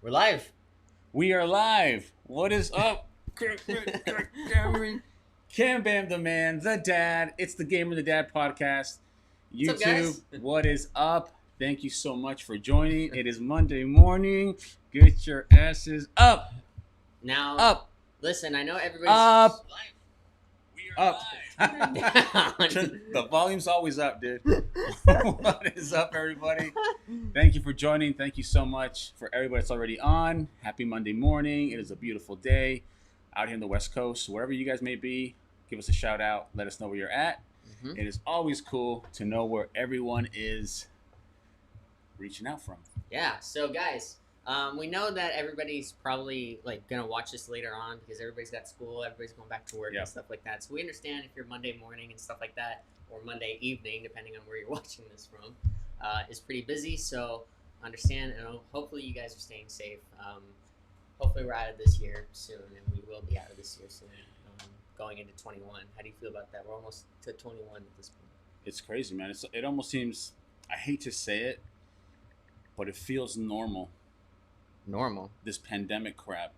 We're live. We are live. What is up? Cameron, Cam Bam the man, the dad. It's the Gamer the Dad podcast. What's up, YouTube, guys? what is up? Thank you so much for joining. It is Monday morning. Get your asses up, Now, up, listen, I know everybody's up, up. down. The volume's always up, dude. What is up, everybody? Thank you for joining. Thank you so much for everybody that's already on. Happy Monday morning. It is a beautiful day out here in the West Coast. Wherever you guys may be, give us a shout out. Let us know where you're at. Mhm. It is always cool to know where everyone is reaching out from. Yeah, so guys, we know that everybody's probably like gonna watch this later on because everybody's got school, everybody's going back to work Yep. and stuff like that. So we understand if you're Monday morning and stuff like that, or Monday evening, depending on where you're watching this from, is pretty busy. So understand, and hopefully you guys are staying safe. Hopefully we're out of this year soon, and we will be out of this year soon. Going into 21. How do you feel about that? We're almost to 21 at this point. It's crazy, man. It almost seems, I hate to say it, but it feels normal. Normal. This pandemic crap.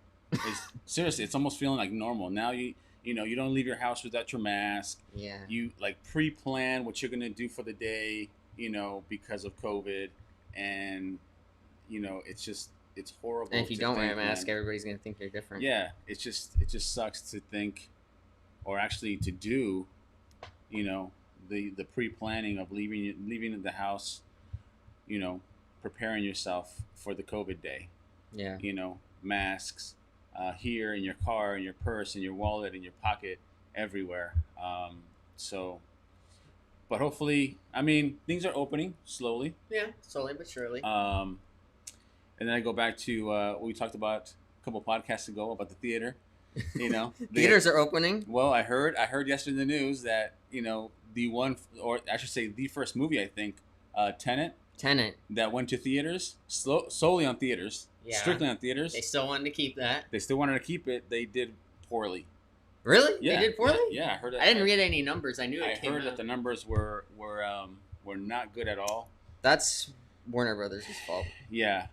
Seriously, it's almost feeling like normal. Now you don't leave your house without your mask. Yeah. You like pre-plan what you're gonna do for the day, because of COVID, and it's horrible. And if you to don't wear a think, mask, man. everybody's gonna think you're different. Yeah, it just sucks to think, or actually to do, the pre-planning of leaving the house, preparing yourself for the COVID day. Yeah. Masks, here in your car, in your purse, in your wallet, in your pocket, everywhere. But hopefully, I mean, things are opening slowly. Yeah. Slowly but surely. And then I go back to what we talked about a couple podcasts ago about the theater. Theaters are opening. Well, I heard yesterday in the news that the one, or I should say, the first movie, I think, Tenet, that went to theaters, solely on theaters, Yeah. strictly on theaters. They still wanted to keep that. They still wanted to keep it. They did poorly. Really? Yeah, They did poorly? Yeah, I heard. I didn't read any numbers. I knew I it came heard out. that the numbers were not good at all. That's Warner Brothers' fault Yeah.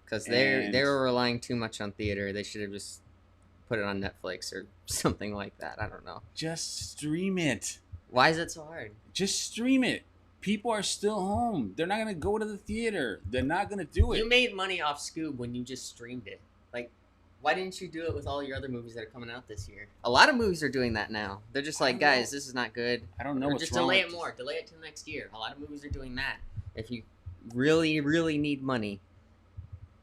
because And- they were relying too much on theater. They should have just put it on Netflix or something like that. I don't know. Just stream it. Why is it so hard? Just stream it. People are still home. They're not gonna go to the theater. They're not gonna do it. You made money off Scoob when you just streamed it. Like, why didn't you do it with all your other movies that are coming out this year? A lot of movies are doing that now. They're just I like, don't know. guys, this is not good. I don't know Or what's just wrong delay with it more. Delay it till next year. A lot of movies are doing that. If you really, really need money,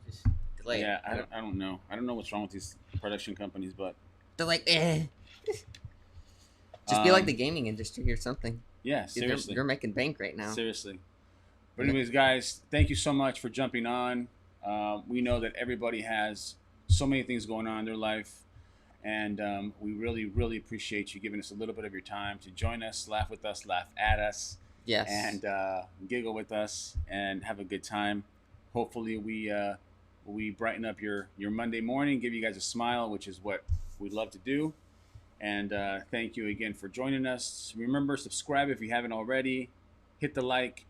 just delay Yeah, it. I don't know. I don't know what's wrong with these production companies, but They're like, eh. Just be like Um, the gaming industry or something. yeah, Dude, seriously. they're making bank right now. Seriously. But anyways, guys, thank you so much for jumping on. We know that everybody has so many things going on in their life, and we really, really appreciate you giving us a little bit of your time to join us, laugh with us, laugh at us, Yes. and giggle with us, and have a good time. Hopefully, we brighten up your Monday morning, give you guys a smile, which is what we love to do. And thank you again for joining us. Remember, subscribe if you haven't already. Hit the like.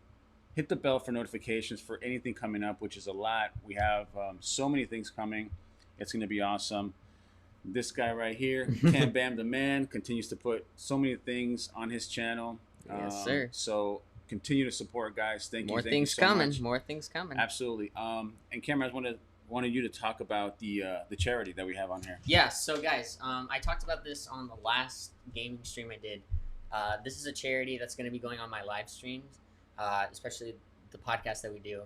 Hit the bell for notifications for anything coming up, which is a lot. We have so many things coming. It's going to be awesome. This guy right here, Cam Bam the man, continues to put so many things on his channel. Yes, sir. So continue to support, guys. Thank you. More Thank things you so coming. much. More things coming. Absolutely. And Cameron, I wanted you to talk about the charity that we have on here. Yeah, so guys, I talked about this on the last gaming stream I did. This is a charity that's going to be going on my live streams, especially the podcast that we do.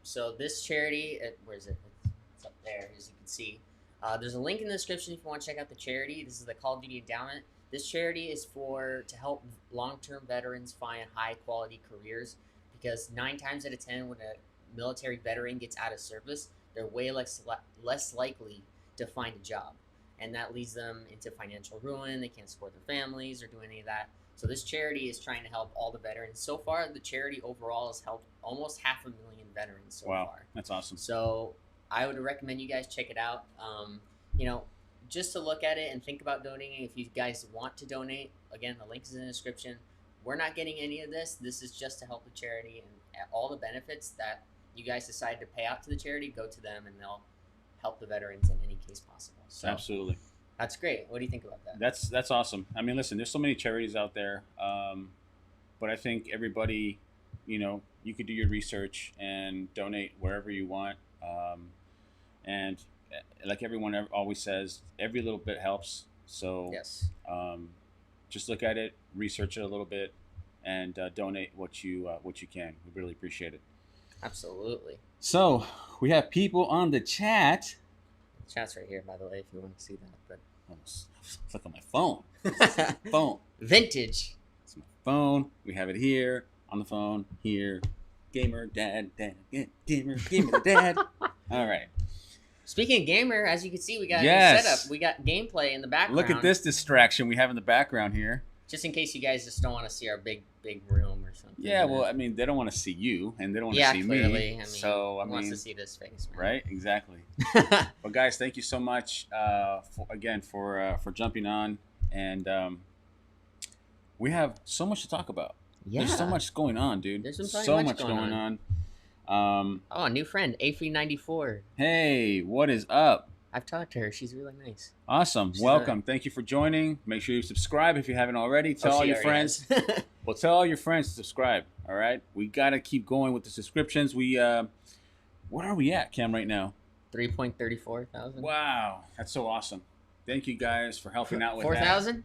So this charity, where is it? It's up there, as you can see. There's a link in the description if you want to check out the charity. This is the Call of Duty Endowment. This charity is to help long-term veterans find high-quality careers, because 9 times out of 10, when a military veteran gets out of service, they're way less likely to find a job, and that leads them into financial ruin. They can't support their families or do any of that. So this charity is trying to help all the veterans. So far, the charity overall has helped almost 500,000 veterans so Wow, far. that's awesome. So I would recommend you guys check it out. Just to look at it and think about donating. If you guys want to donate, again, the link is in the description. We're not getting any of this. This is just to help the charity and all the benefits that you guys decide to pay out to the charity, go to them and they'll help the veterans in any case possible. So Absolutely. that's great. What do you think about that? That's awesome. I mean, listen, there's so many charities out there, but I think everybody, you could do your research and donate wherever you want. And like everyone always says, every little bit helps. So Yes. just look at it, research it a little bit, and donate what you can. We really appreciate it. Absolutely. So we have people on the chat. Chat's right here, by the way, if you want to see that. But Look on my phone. Phone. vintage. It's my phone. We have it here on the phone. Here, gamer dad, gamer dad. All right. Speaking of gamer, as you can see, we got a new Yes. setup. We got gameplay in the background. Look at this distraction we have in the background here. Just in case you guys just don't want to see our big room or something. Yeah, well, I mean, they don't want to see you, and they don't want to see clearly. me. I mean, So, who wants to see this face, man? right? Exactly. But guys, thank you so much for jumping on, and we have so much to talk about. Yeah. There's so much going on, dude. There's so much going on. Oh, a new friend, A394. Hey, what is up? I've talked to her. She's really nice. Awesome. She's Welcome. Thank you for joining. Make sure you subscribe if you haven't already. Tell all she your already friends. has. Well, tell all your friends to subscribe. All right. We got to keep going with the subscriptions. What are we at, Cam, right now? 3.34 thousand. Wow. That's so awesome. Thank you guys for helping out with 4,000?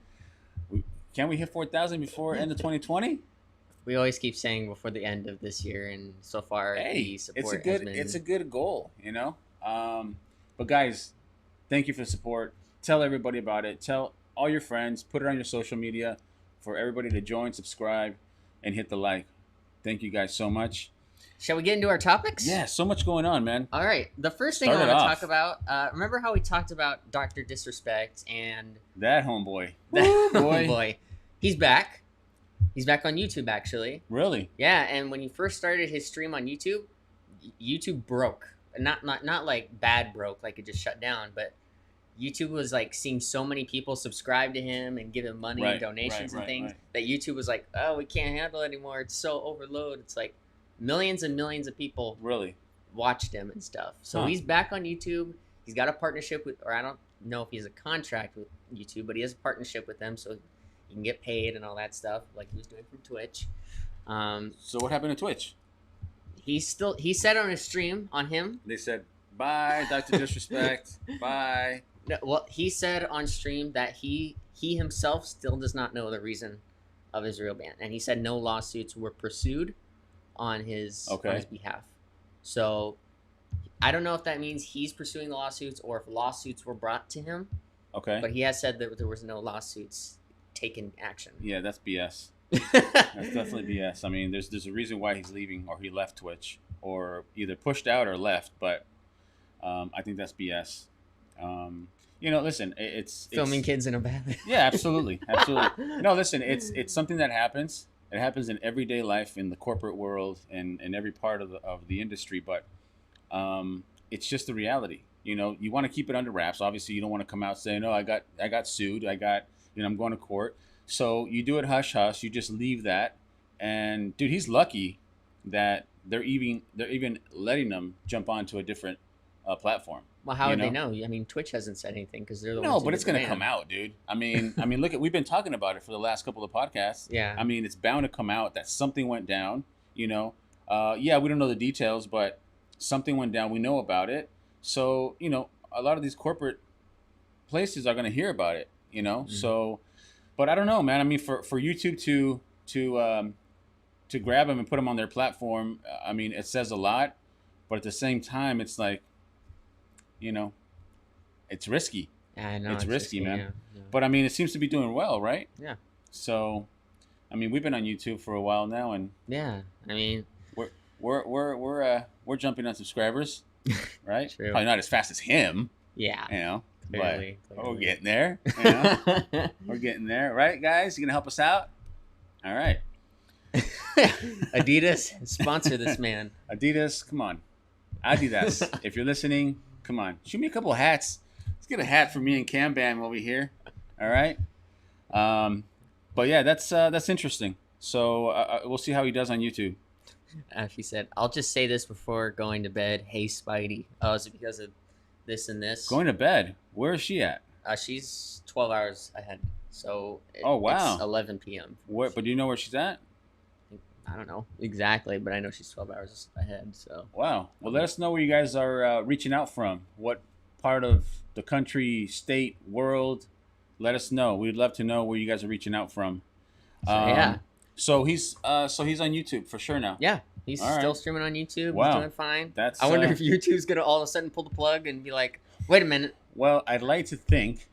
that. Can we hit 4,000 before end of 2020? We always keep saying before the end of this year, and so far Hey, the support it's a good goal, But guys, thank you for the support. Tell everybody about it. Tell all your friends. Put it on your social media for everybody to join, subscribe, and hit the like. Thank you guys so much. Shall we get into our topics? Yeah, so much going on, man. All right. The first thing Start I it want to off. talk about, remember how we talked about Dr. Disrespect and That homeboy. that Woo, boy. boy. He's back. He's back on YouTube, actually. Really? Yeah, and when he first started his stream on YouTube, YouTube broke. Not like bad broke, like it just shut down, but YouTube was like seeing so many people subscribe to him and give him money Right, and donations right, and things right. that YouTube was like, oh, we can't handle it anymore. It's so overload. It's like millions and millions of people Really? watched him and stuff. So Huh. he's back on YouTube. He's got a partnership with, or I don't know if he has a contract with YouTube, but he has a partnership with them, so he can get paid and all that stuff, like he was doing from Twitch. So what happened to Twitch? He said on his stream on him. They said, bye, Dr. Disrespect. Bye. No, well, he said on stream that he himself still does not know the reason of his real ban, and he said no lawsuits were pursued on his behalf. So I don't know if that means he's pursuing the lawsuits or if lawsuits were brought to him. Okay. But he has said that there was no lawsuits taken action. Yeah, that's BS. That's definitely BS. I mean, there's a reason why he's leaving, or he left Twitch, or either pushed out or left. But I think that's BS. Listen, it's Filming kids in a bath. Yeah, absolutely, absolutely. No, listen, it's something that happens. It happens in everyday life, in the corporate world, and in every part of the industry. But it's just the reality. You want to keep it under wraps. Obviously, you don't want to come out saying, "No, I got sued. I'm going to court." So you do it hush hush. You just leave that. And dude, he's lucky that they're even letting them jump onto a different platform. Well, how would they know? I mean, Twitch hasn't said anything because they're the ones. No, who but did it's the going to ban. come out, dude. I mean, look we've been talking about it for the last couple of podcasts. Yeah. I mean, it's bound to come out that something went down. Yeah, we don't know the details, but something went down. We know about it. So a lot of these corporate places are going to hear about it. Mm-hmm. So. But I don't know, man. I mean, for YouTube to grab them and put them on their platform, I mean, it says a lot. But at the same time, it's like, it's risky. I know It's risky, man. Yeah. But I mean, it seems to be doing well, right? Yeah. So, I mean, we've been on YouTube for a while now, and Yeah, I mean, we're jumping on subscribers, right? True. Probably not as fast as him, yeah. Clearly. but we're getting there. We're getting there, right, guys? You gonna help us out? All right. Adidas sponsor this man. Adidas, come on. Adidas, if you're listening, come on. Shoot me a couple of hats. Let's get a hat for me and Cam Bam over here. All right. But yeah, that's interesting. So we'll see how he does on YouTube. She said, "I'll just say this before going to bed. Hey, Spidey. Oh, is it because of this and this? Going to bed. Where is she at? She's 12 hours ahead. So Oh, wow. it's 11 p.m. Where? But do you know where she's at? I don't know exactly, but I know she's 12 hours ahead. So Wow. Well, let us know where you guys are reaching out from. What part of the country, state, world? Let us know. We'd love to know where you guys are reaching out from. yeah. So he's on YouTube for sure now. Yeah, he's All right. still streaming on YouTube. Wow. He's doing fine. That's. I wonder if YouTube's gonna all of a sudden pull the plug and be like, "Wait a minute." Well, I'd like to think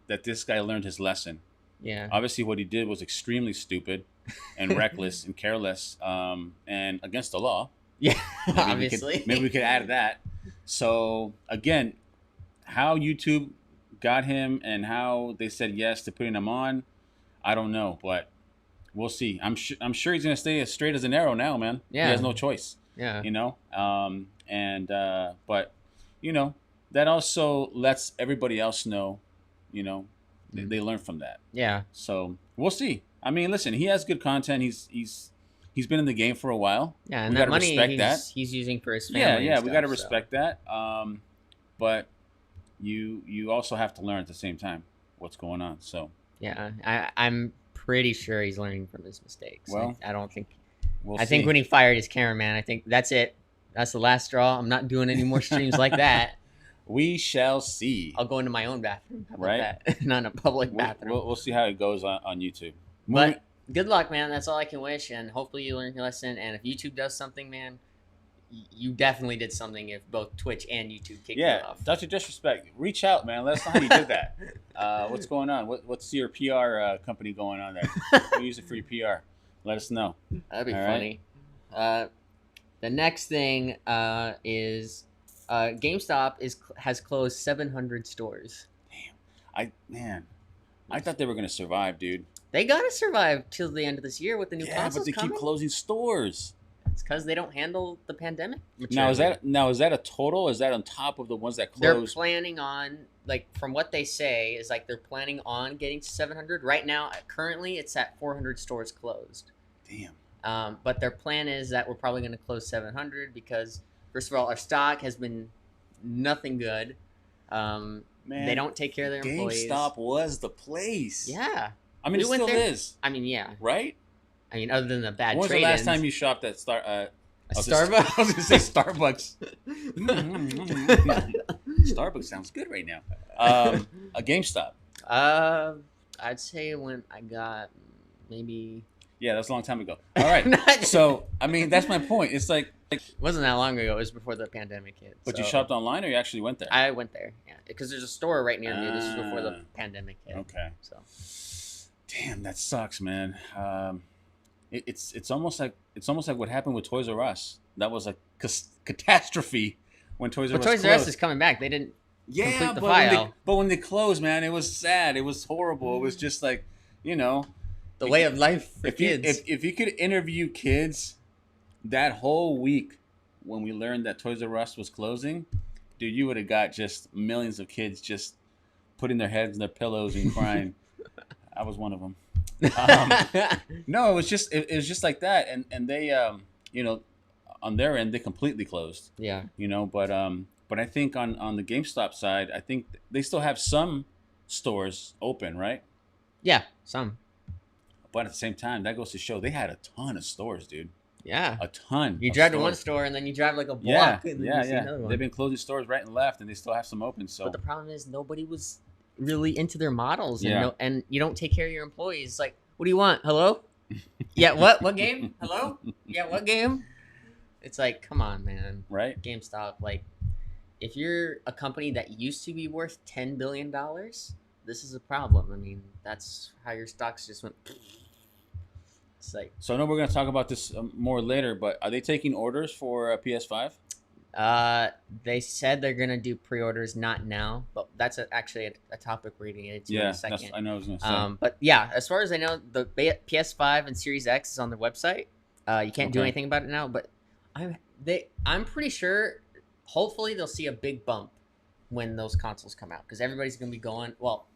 that this guy learned his lesson. Yeah. Obviously, what he did was extremely stupid and reckless and careless, and against the law. Yeah. Maybe Obviously. maybe we could add that. So again, how YouTube got him and how they said yes to putting him on, I don't know, but we'll see. I'm sure he's gonna stay as straight as an arrow now, man. Yeah. He has no choice. Yeah. You know. But you know, that also lets everybody else know, you know, they learn from that. Yeah. So we'll see. I mean, listen, he has good content. He's been in the game for a while. Yeah, and We that gotta money respect he's using for his family. Yeah, and yeah, we stuff, got to so. respect that. But you also have to learn at the same time what's going on. So Yeah, I'm pretty sure he's learning from his mistakes. Well, I don't think. we'll I think see. when he fired his cameraman, I think that's it. That's the last straw. I'm not doing any more streams like that. We shall see. I'll go into my own bathroom. How about Right. that? Not in a public bathroom. We'll see how it goes on YouTube. But good luck, man. That's all I can wish, and hopefully you learn your lesson. And if YouTube does something, man, you definitely did something. If both Twitch and YouTube kicked you Yeah, off. Dr. Disrespect, reach out, man. Let us know how you did that. What's going on? What's your PR company going on there? We use it for your PR. Let us know. That'd be All funny. The next thing is GameStop has closed 700 stores. I thought they were gonna survive, dude. They gotta survive till the end of this year with the new Yeah, consoles but they coming. keep closing stores. It's because they don't handle the pandemic. Now is maturely. that a total? Is that on top of the ones that They're closed? planning on, like, from what they say, is like they're planning on getting to 700. Right now, currently, it's at 400 stores closed. Damn. But their plan is that we're probably going to close 700 because, first of all, our stock has been nothing good. Man, They don't take care of their employees. GameStop was the place. Yeah. I mean, We it went still there. is, I mean, yeah. right? I mean, other than the bad When was the trade-ins. last time you shopped at A I was Starbucks? gonna say Starbucks. Starbucks sounds good right now. A GameStop. I'd say when I got maybe. Yeah, that's a long time ago. All right. Not- So, I mean, that's my point. It's like, It wasn't that long ago. It was before the pandemic hit. but you so shopped online or you actually went there? I went there, yeah, because there's a store right near me. This is before the pandemic hit. Okay. So Damn, that sucks, man. It's almost like what happened with Toys R Us. That was a catastrophe when Toys R but Us Toys closed. R Us is coming back. They didn't. Yeah, complete the but when they closed, man, it was sad. It was horrible. It was just like, you know, The way of life for if kids. if you could interview kids that whole week when we learned that Toys R Us was closing, dude, you would have got just millions of kids just putting their heads in their pillows and crying. I was one of them. No, it was just like that, and they you know, on their end they completely closed. yeah. You know, but I think on the GameStop side, I think they still have some stores open, right? Yeah. Some. But at the same time, that goes to show they had a ton of stores, dude. Yeah. A ton. You of drive to one stores. store and then you drive like a Yeah, block and then yeah, you see another one. They've been closing stores right and left, and they still have some open. So But the problem is nobody was really into their models, and Yeah. and you don't take care of your employees. It's like, what do you want? Hello? Yeah. What? What game? Hello? Yeah. What game? It's like, come on, man. right? GameStop, like, if you're a company that used to be worth $10 billion, this is a problem. I mean, that's how your stocks just went. It's like, So I know we're gonna talk about this more later, but are they taking orders for PS5? they said they're gonna do pre-orders, not now, but that's actually a topic we're gonna get into in Yeah, a second. I know. I was gonna say. But yeah, as far as I know, the PS5 and Series X is on their website. You can't do Okay. anything about it now, but I'm pretty sure. Hopefully, they'll see a big bump when those consoles come out because everybody's gonna be going. Well,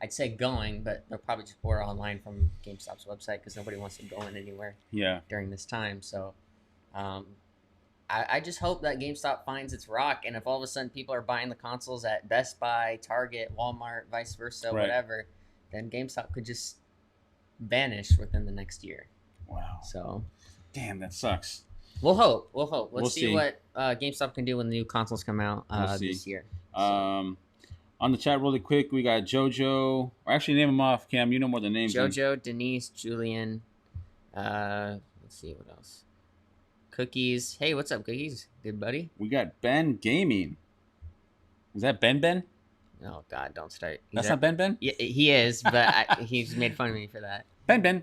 I'd say going, but they'll probably just order online from GameStop's website because nobody wants to go in anywhere Yeah. during this time. So, um, I just hope that GameStop finds its rock, and if all of a sudden people are buying the consoles at Best Buy, Target, Walmart, vice versa, Right. whatever, then GameStop could just vanish within the next year. Wow. So, Damn, that sucks. we'll hope. Let's We'll see see. what GameStop can do when the new consoles come out We'll see. this year. On the chat, really quick, we got JoJo. Or actually, name them off, Cam. You know more than names. JoJo, Denise, Julian. Let's see what else. Cookies. Hey, what's up, Cookies? Good buddy. We got Ben Gaming. Is that Ben? Oh God, don't start. That's not Ben. Yeah, he is, but he's made fun of me for that. Ben.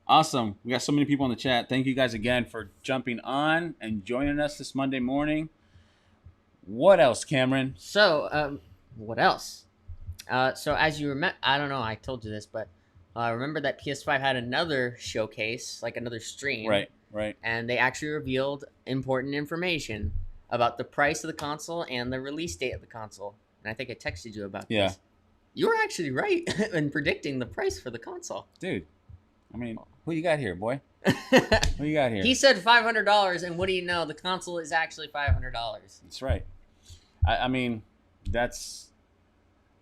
Awesome. We got so many people in the chat. Thank you guys again for jumping on and joining us this Monday morning. What else, Cameron? So, what else? So as you remember, I don't know, I told you this, but remember that PS5 had another showcase, like another stream. Right. And they actually revealed important information about the price of the console and the release date of the console. And I think I texted you about Yeah. this. You were actually right in predicting the price for the console. Dude, I mean, who you got here, boy? He Who you got here? said $500, and what do you know? The console is actually $500. That's right. I mean,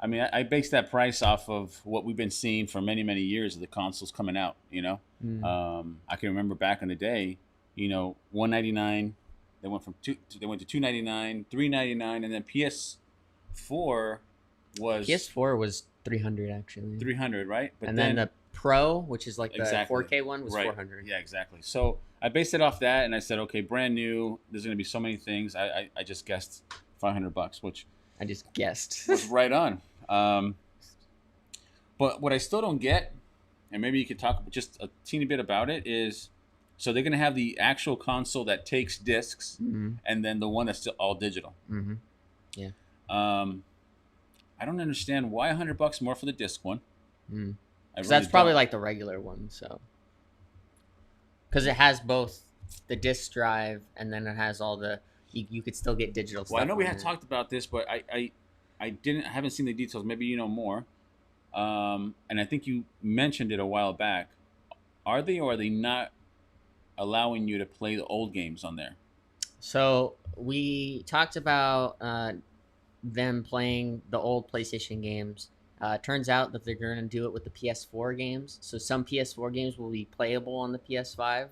I base that price off of what we've been seeing for many, many years of the consoles coming out, you know? I can remember back in the day, you know, $199, they went to $299, $399, and then PS4 was $300 actually. $300, right? But and then the Pro, which is like the Exactly. 4K one, was Right. $400. Yeah, exactly. So I based it off that, and I said, okay, brand new. There's going to be so many things. I just guessed $500, which I just guessed. was right on. But what I still don't get, and maybe you could talk just a teeny bit about it, is so they're going to have the actual console that takes discs, Mm-hmm. and then the one that's still all digital. Mm-hmm. I don't understand why $100 more for the disc one. Mm. I So really that's probably don't. like the regular one. So because it has both the disc drive and then it has all the you could still get digital stuff. Well, I know we on had it. talked about this, but I haven't seen the details. Maybe you know more. And I think you mentioned it a while back. Are they or are they not allowing you to play the old games on there? So we talked about them playing the old PlayStation games. Turns out that they're going to do it with the PS4 games. So some PS4 games will be playable on the PS5,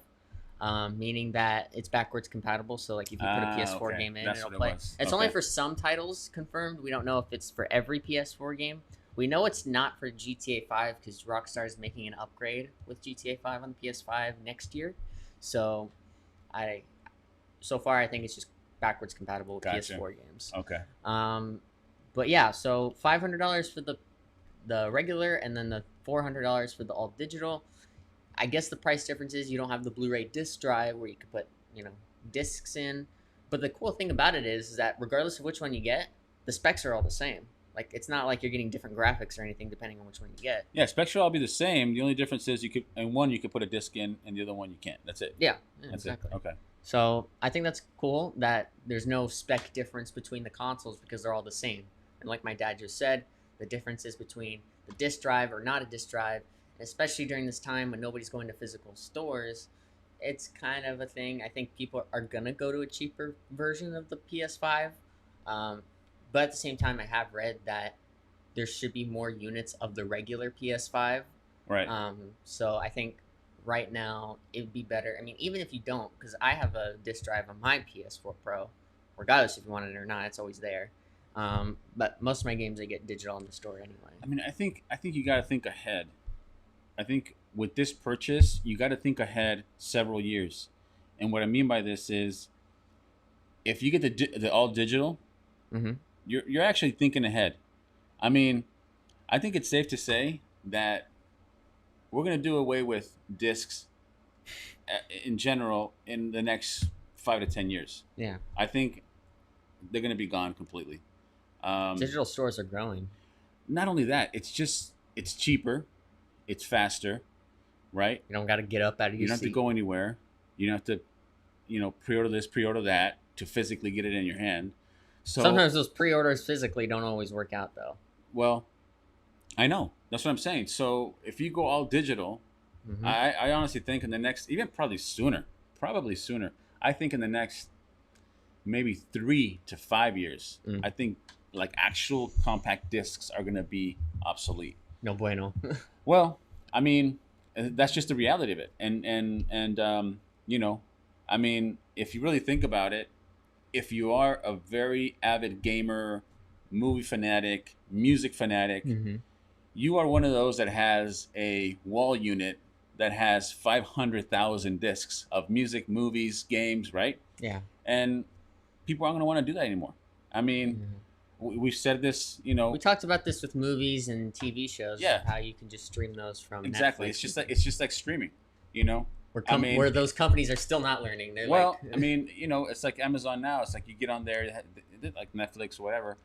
meaning that it's backwards compatible. So like if you put a PS4 okay. game in, That's it'll what it play. was. It's Okay. only for some titles confirmed. We don't know if it's for every PS4 game. We know it's not for GTA 5 because Rockstar is making an upgrade with GTA 5 on the PS5 next year. So so far I think it's just backwards compatible with Gotcha. PS4 games. Okay. But yeah, so $500 for the regular and then the $400 for the all digital. I guess the price difference is you don't have the Blu-ray disc drive where you could put, discs in. But the cool thing about it is that regardless of which one you get, the specs are all the same. Like it's not like you're getting different graphics or anything depending on which one you get. Yeah, specs should all be the same. The only difference is you could put a disc in, and the other one you can't. That's it. Yeah, That's exactly. it. Okay. So I think that's cool that there's no spec difference between the consoles because they're all the same. And like my dad just said, the difference is between the disc drive or not a disc drive, especially during this time when nobody's going to physical stores. It's kind of a thing. I think people are going to go to a cheaper version of the PS5. But at the same time, I have read that there should be more units of the regular PS5. Right. So I think right now it'd be better. I mean, even if you don't, because I have a disc drive on my PS4 Pro, regardless if you want it or not, it's always there. But most of my games I get digital in the store anyway. I mean, I think you got to think ahead. I think with this purchase, you got to think ahead several years. And what I mean by this is, if you get the all digital, Mm-hmm. you're actually thinking ahead. I mean, I think it's safe to say that we're going to do away with discs in general in the next 5 to 10 years. Yeah. I think they're going to be gone completely. Digital stores are growing. Not only that, it's cheaper, it's faster, right? You don't got to get up out of your You don't have to seat. go anywhere. You don't have to, pre-order this, pre-order that to physically get it in your hand. So Sometimes those pre-orders physically don't always work out though. Well, I know. That's what I'm saying. So if you go all digital, Hmm. I honestly think in the next, even probably sooner. I think in the next maybe 3 to 5 years, Mm. I think like actual compact discs are gonna be obsolete. No bueno. Well, I mean, that's just the reality of it, and you know, I mean, if you really think about it, if you are a very avid gamer, movie fanatic, music fanatic, Hmm. you are one of those that has a wall unit that has 500,000 discs of music, movies, games, right? Yeah. And people aren't going to want to do that anymore. I mean, Mhm. we've said this, We talked about this with movies and TV shows, Yeah, how you can just stream those from exactly. Netflix. It's just like streaming, you know. I mean, Where those companies are still not learning. They're well, like, I mean, it's like Amazon now. It's like you get on there, like Netflix or whatever.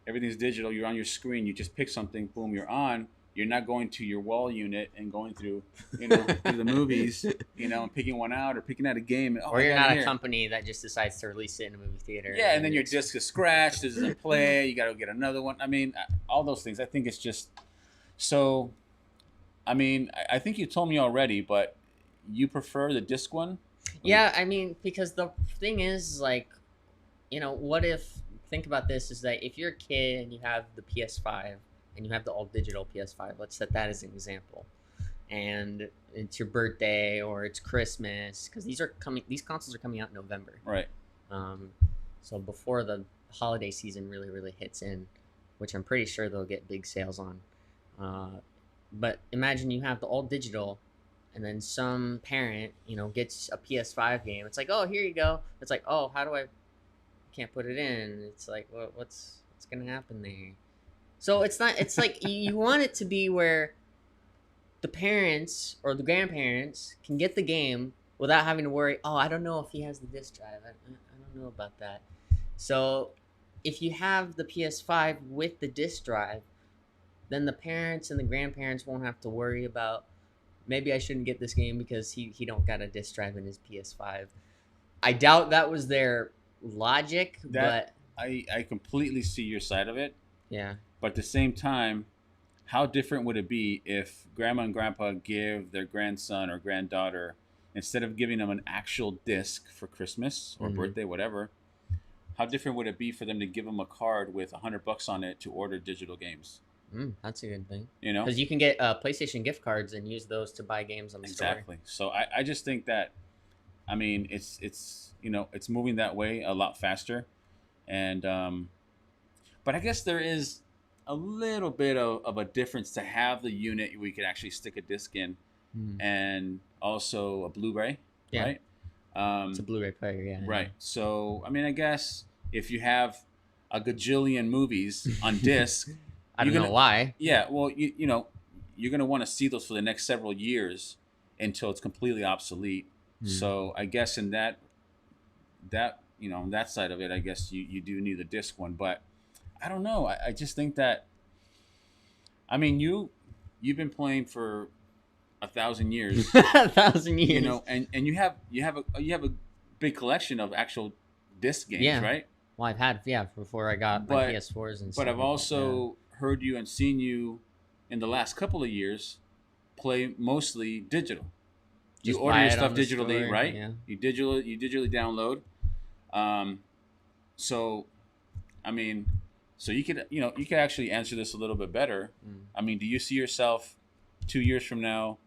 Everything's digital. You're on your screen. You just pick something. Boom, you're on. You're not going to your wall unit and going through, through the movies, and picking one out or picking out a game. And, oh, or I you're got it not a here. company that just decides to release it in a movie theater. Yeah, and then your it's- disc is scratched. It doesn't play. You got to get another one. I mean, all those things. I think it's just so. I mean, I think you told me already, but you prefer the disc one? Yeah, I mean, because the thing is, like, what if, think about this, is that if you're a kid and you have the PS5 and you have the all digital PS5, let's set that as an example, and it's your birthday or it's Christmas, because these consoles are coming out in November. Right. Um, so before the holiday season really hits in, which I'm pretty sure they'll get big sales on. But imagine you have the all digital, and then some parent, gets a PS5 game. It's like, oh, here you go. It's like, oh, how do I? Can't put it in. It's like, what's gonna happen there? So it's not. It's like you want it to be where the parents or the grandparents can get the game without having to worry. Oh, I don't know if he has the disc drive. I don't know about that. So if you have the PS5 with the disc drive, then the parents and the grandparents won't have to worry about, maybe I shouldn't get this game because he don't got a disc drive in his PS5. I doubt that was their logic, but I completely see your side of it, yeah. but at the same time, how different would it be if grandma and grandpa give their grandson or granddaughter, instead of giving them an actual disc for Christmas or Mhm. birthday, whatever, how different would it be for them to give them a card with $100 on it to order digital games? That's a good thing. You know, Because you can get PlayStation gift cards and use those to buy games on the store. exactly. So I just think that, I mean, it's it's moving that way a lot faster, and but I guess there is a little bit of a difference to have the unit we could actually stick a disc in, Mm. and also a Blu-ray, Yeah. right? It's a Blu-ray player, yeah. Right. So I mean, I guess if you have a gajillion movies on disc, I don't you're know gonna- why. yeah, well, you're gonna want to see those for the next several years until it's completely obsolete. Hmm. So I guess in that on that side of it, I guess you do need the disc one, but I don't know. I just think that, I mean, you've been playing for 1,000 years, 1,000 years. and you have a big collection of actual disc games, Yeah. right? Well, I've had, before I got my But- PS4s and stuff. But I've like that, also heard you and seen you in the last couple of years play mostly digital. You Just order buy your it stuff on the digitally, store, right? yeah. You digitally download. So, I mean, so you could actually answer this a little bit better. Mm. I mean, do you see yourself 2 years from now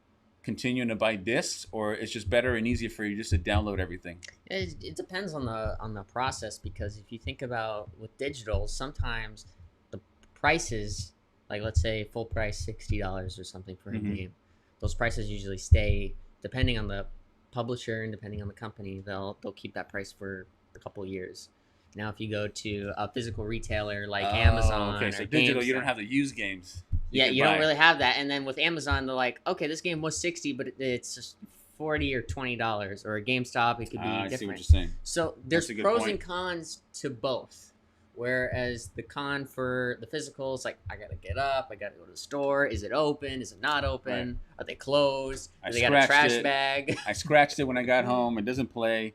continuing to buy discs, or it's just better and easier for you just to download everything? It depends on the process, because if you think about with digital, sometimes the prices, like let's say full price $60 or something for a Mhm. game, those prices usually stay, depending on the publisher and depending on the company, they'll keep that price for a couple of years. Now, if you go to a physical retailer like Amazon, Okay, so or digital, you GameStop, don't have the used games. yeah, can you don't buy. really have that. And then with Amazon, they're like, okay, this game was 60, but it's just $40 or $20. Or a GameStop, it could be I see what different. you're saying. So there's That's a good pros point. and cons to both. Whereas the con for the physical is like, I gotta get up, I gotta go to the store. Is it open? Is it not open? Are they closed? I Do they got a scratched trash it. bag? I scratched it when I got home. It doesn't play.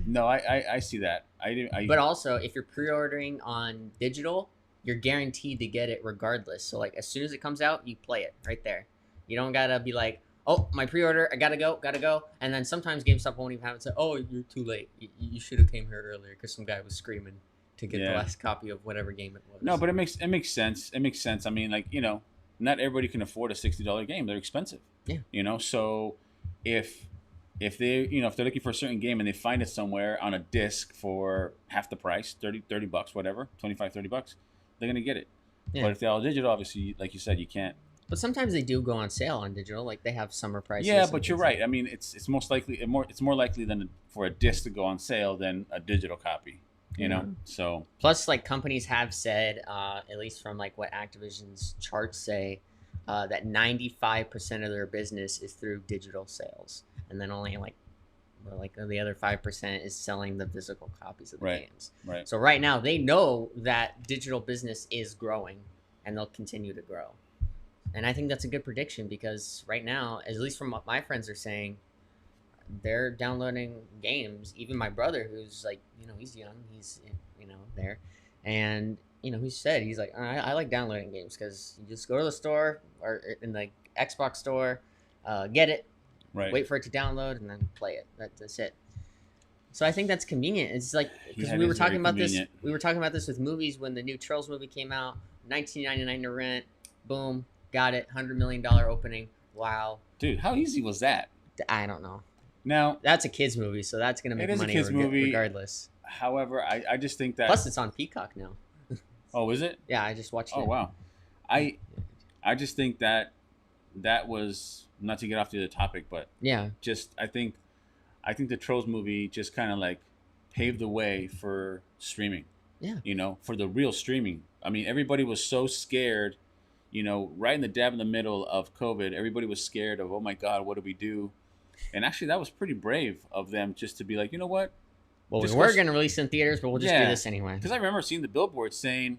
No, I see that. I do. But also, if you're pre-ordering on digital, you're guaranteed to get it regardless. So like as soon as it comes out, you play it right there. You don't gotta be like, oh, my pre-order, I gotta go. And then sometimes GameStop won't even have it. Say, oh, you're too late. You should have came here earlier because some guy was screaming to get the last copy of whatever game it was. No, but it makes sense. It makes sense. I mean, like, you know, not everybody can afford a $60 game. They're expensive. Yeah. You know, so if they, you know, if they're looking for a certain game and they find it somewhere on a disc for half the price, 30 bucks, whatever, 25, 30 bucks, they're going to get it. Yeah. But if they're all digital, obviously, like you said, you can't. But sometimes they do go on sale on digital, like they have summer prices. Yeah, but you're right. I mean, it's most likely it's more likely than for a disc to go on sale than a digital copy. You know, so plus like companies have said, at least from like what Activision's charts say, that 95% of their business is through digital sales, and then only like the other 5% is selling the physical copies of the games. Right. So right now they know that digital business is growing, and they'll continue to grow. And I think that's a good prediction because right now, at least from what my friends are saying, they're downloading games. Even my brother, who's like, you know, he's young, he's, you know, there. And, you know, he's like, I like downloading games because you just go to the store or in the Xbox store, get it, wait for it to download, and then play it. That's it. So I think that's convenient. It's like, because we were talking about this. We were talking about this with movies when the new Trolls movie came out, $19.99 to rent, boom. Got it, $100 million opening. Wow. Dude, how easy was that? I don't know. Now, that's a kids movie, so that's going to make money regardless. However, I just think that... Plus, it's on Peacock now. Oh, is it? Yeah, I just watched it. Oh, wow. I just think that was, not to get off the other topic, but yeah, just I think the Trolls movie just kind of like paved the way for streaming. Yeah. You know, for the real streaming. I mean, everybody was so scared. You know, right in the dab in the middle of COVID, everybody was scared of, oh my God, what do we do? And actually, that was pretty brave of them just to be like, you know what? Well, we were going to release in theaters, but we'll just do this anyway. Because I remember seeing the billboard saying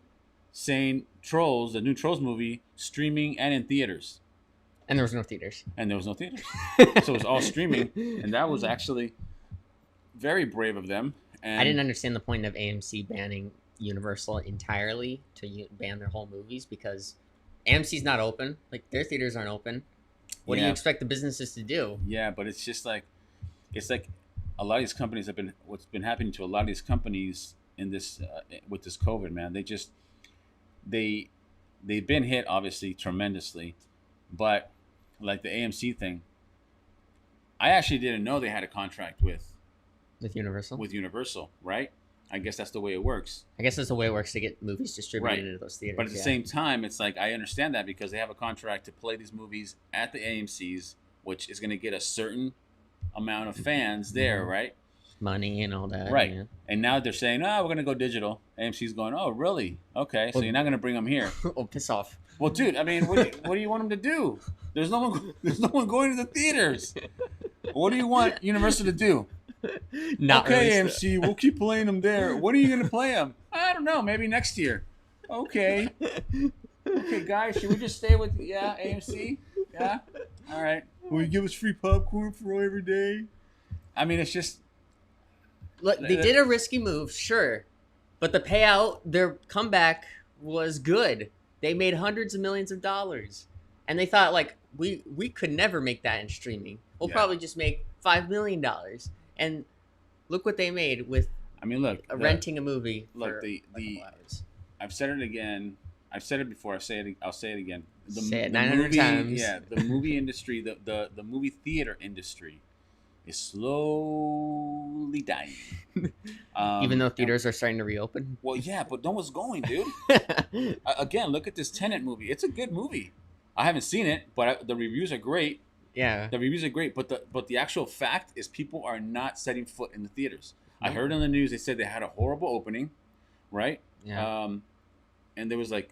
Trolls, the new Trolls movie, streaming and in theaters. And there was no theaters. So it was all streaming. And that was actually very brave of them. And I didn't understand the point of AMC banning Universal entirely to ban their whole movies because AMC's not open. Like, their theaters aren't open. What do you expect the businesses to do? Yeah, but it's just like, it's like a lot of these companies what's been happening to a lot of these companies in this, with this COVID, man, they've been hit obviously tremendously, but like the AMC thing, I actually didn't know they had a contract with Universal, right? I guess that's the way it works. I guess that's the way it works to get movies distributed into those theaters. But at the same time, it's like, I understand that because they have a contract to play these movies at the AMCs, which is going to get a certain amount of fans there, right? Money and all that. Right. Yeah. And now they're saying, oh, we're going to go digital. AMC's going, oh, really? Okay, so you're not going to bring them here. Oh, piss off. Well, dude, I mean, what do you want them to do? There's no one going to the theaters. What do you want Universal to do? Not okay, AMC, we'll keep playing them there. When are you going to play them? I don't know, maybe next year. Okay. Okay, guys, should we just stay with AMC? Yeah? All right. Will you give us free popcorn for every day? I mean, it's just... Look, they did a risky move, sure. But the payout, their comeback was good. They made hundreds of millions of dollars. And they thought, like, we could never make that in streaming. We'll probably just make $5 million. And look what they made with renting a movie. Look, I've said it again. I've said it before. I'll say it again. Say it 900 times. Yeah, the movie industry, the movie theater industry is slowly dying. Even though theaters are starting to reopen? Well, yeah, but no one's going, dude. Again, look at this Tenet movie. It's a good movie. I haven't seen it, but the reviews are great. Yeah, the reviews are great, but the actual fact is people are not setting foot in the theaters. I heard on the news they said they had a horrible opening, right? Yeah. And there was like,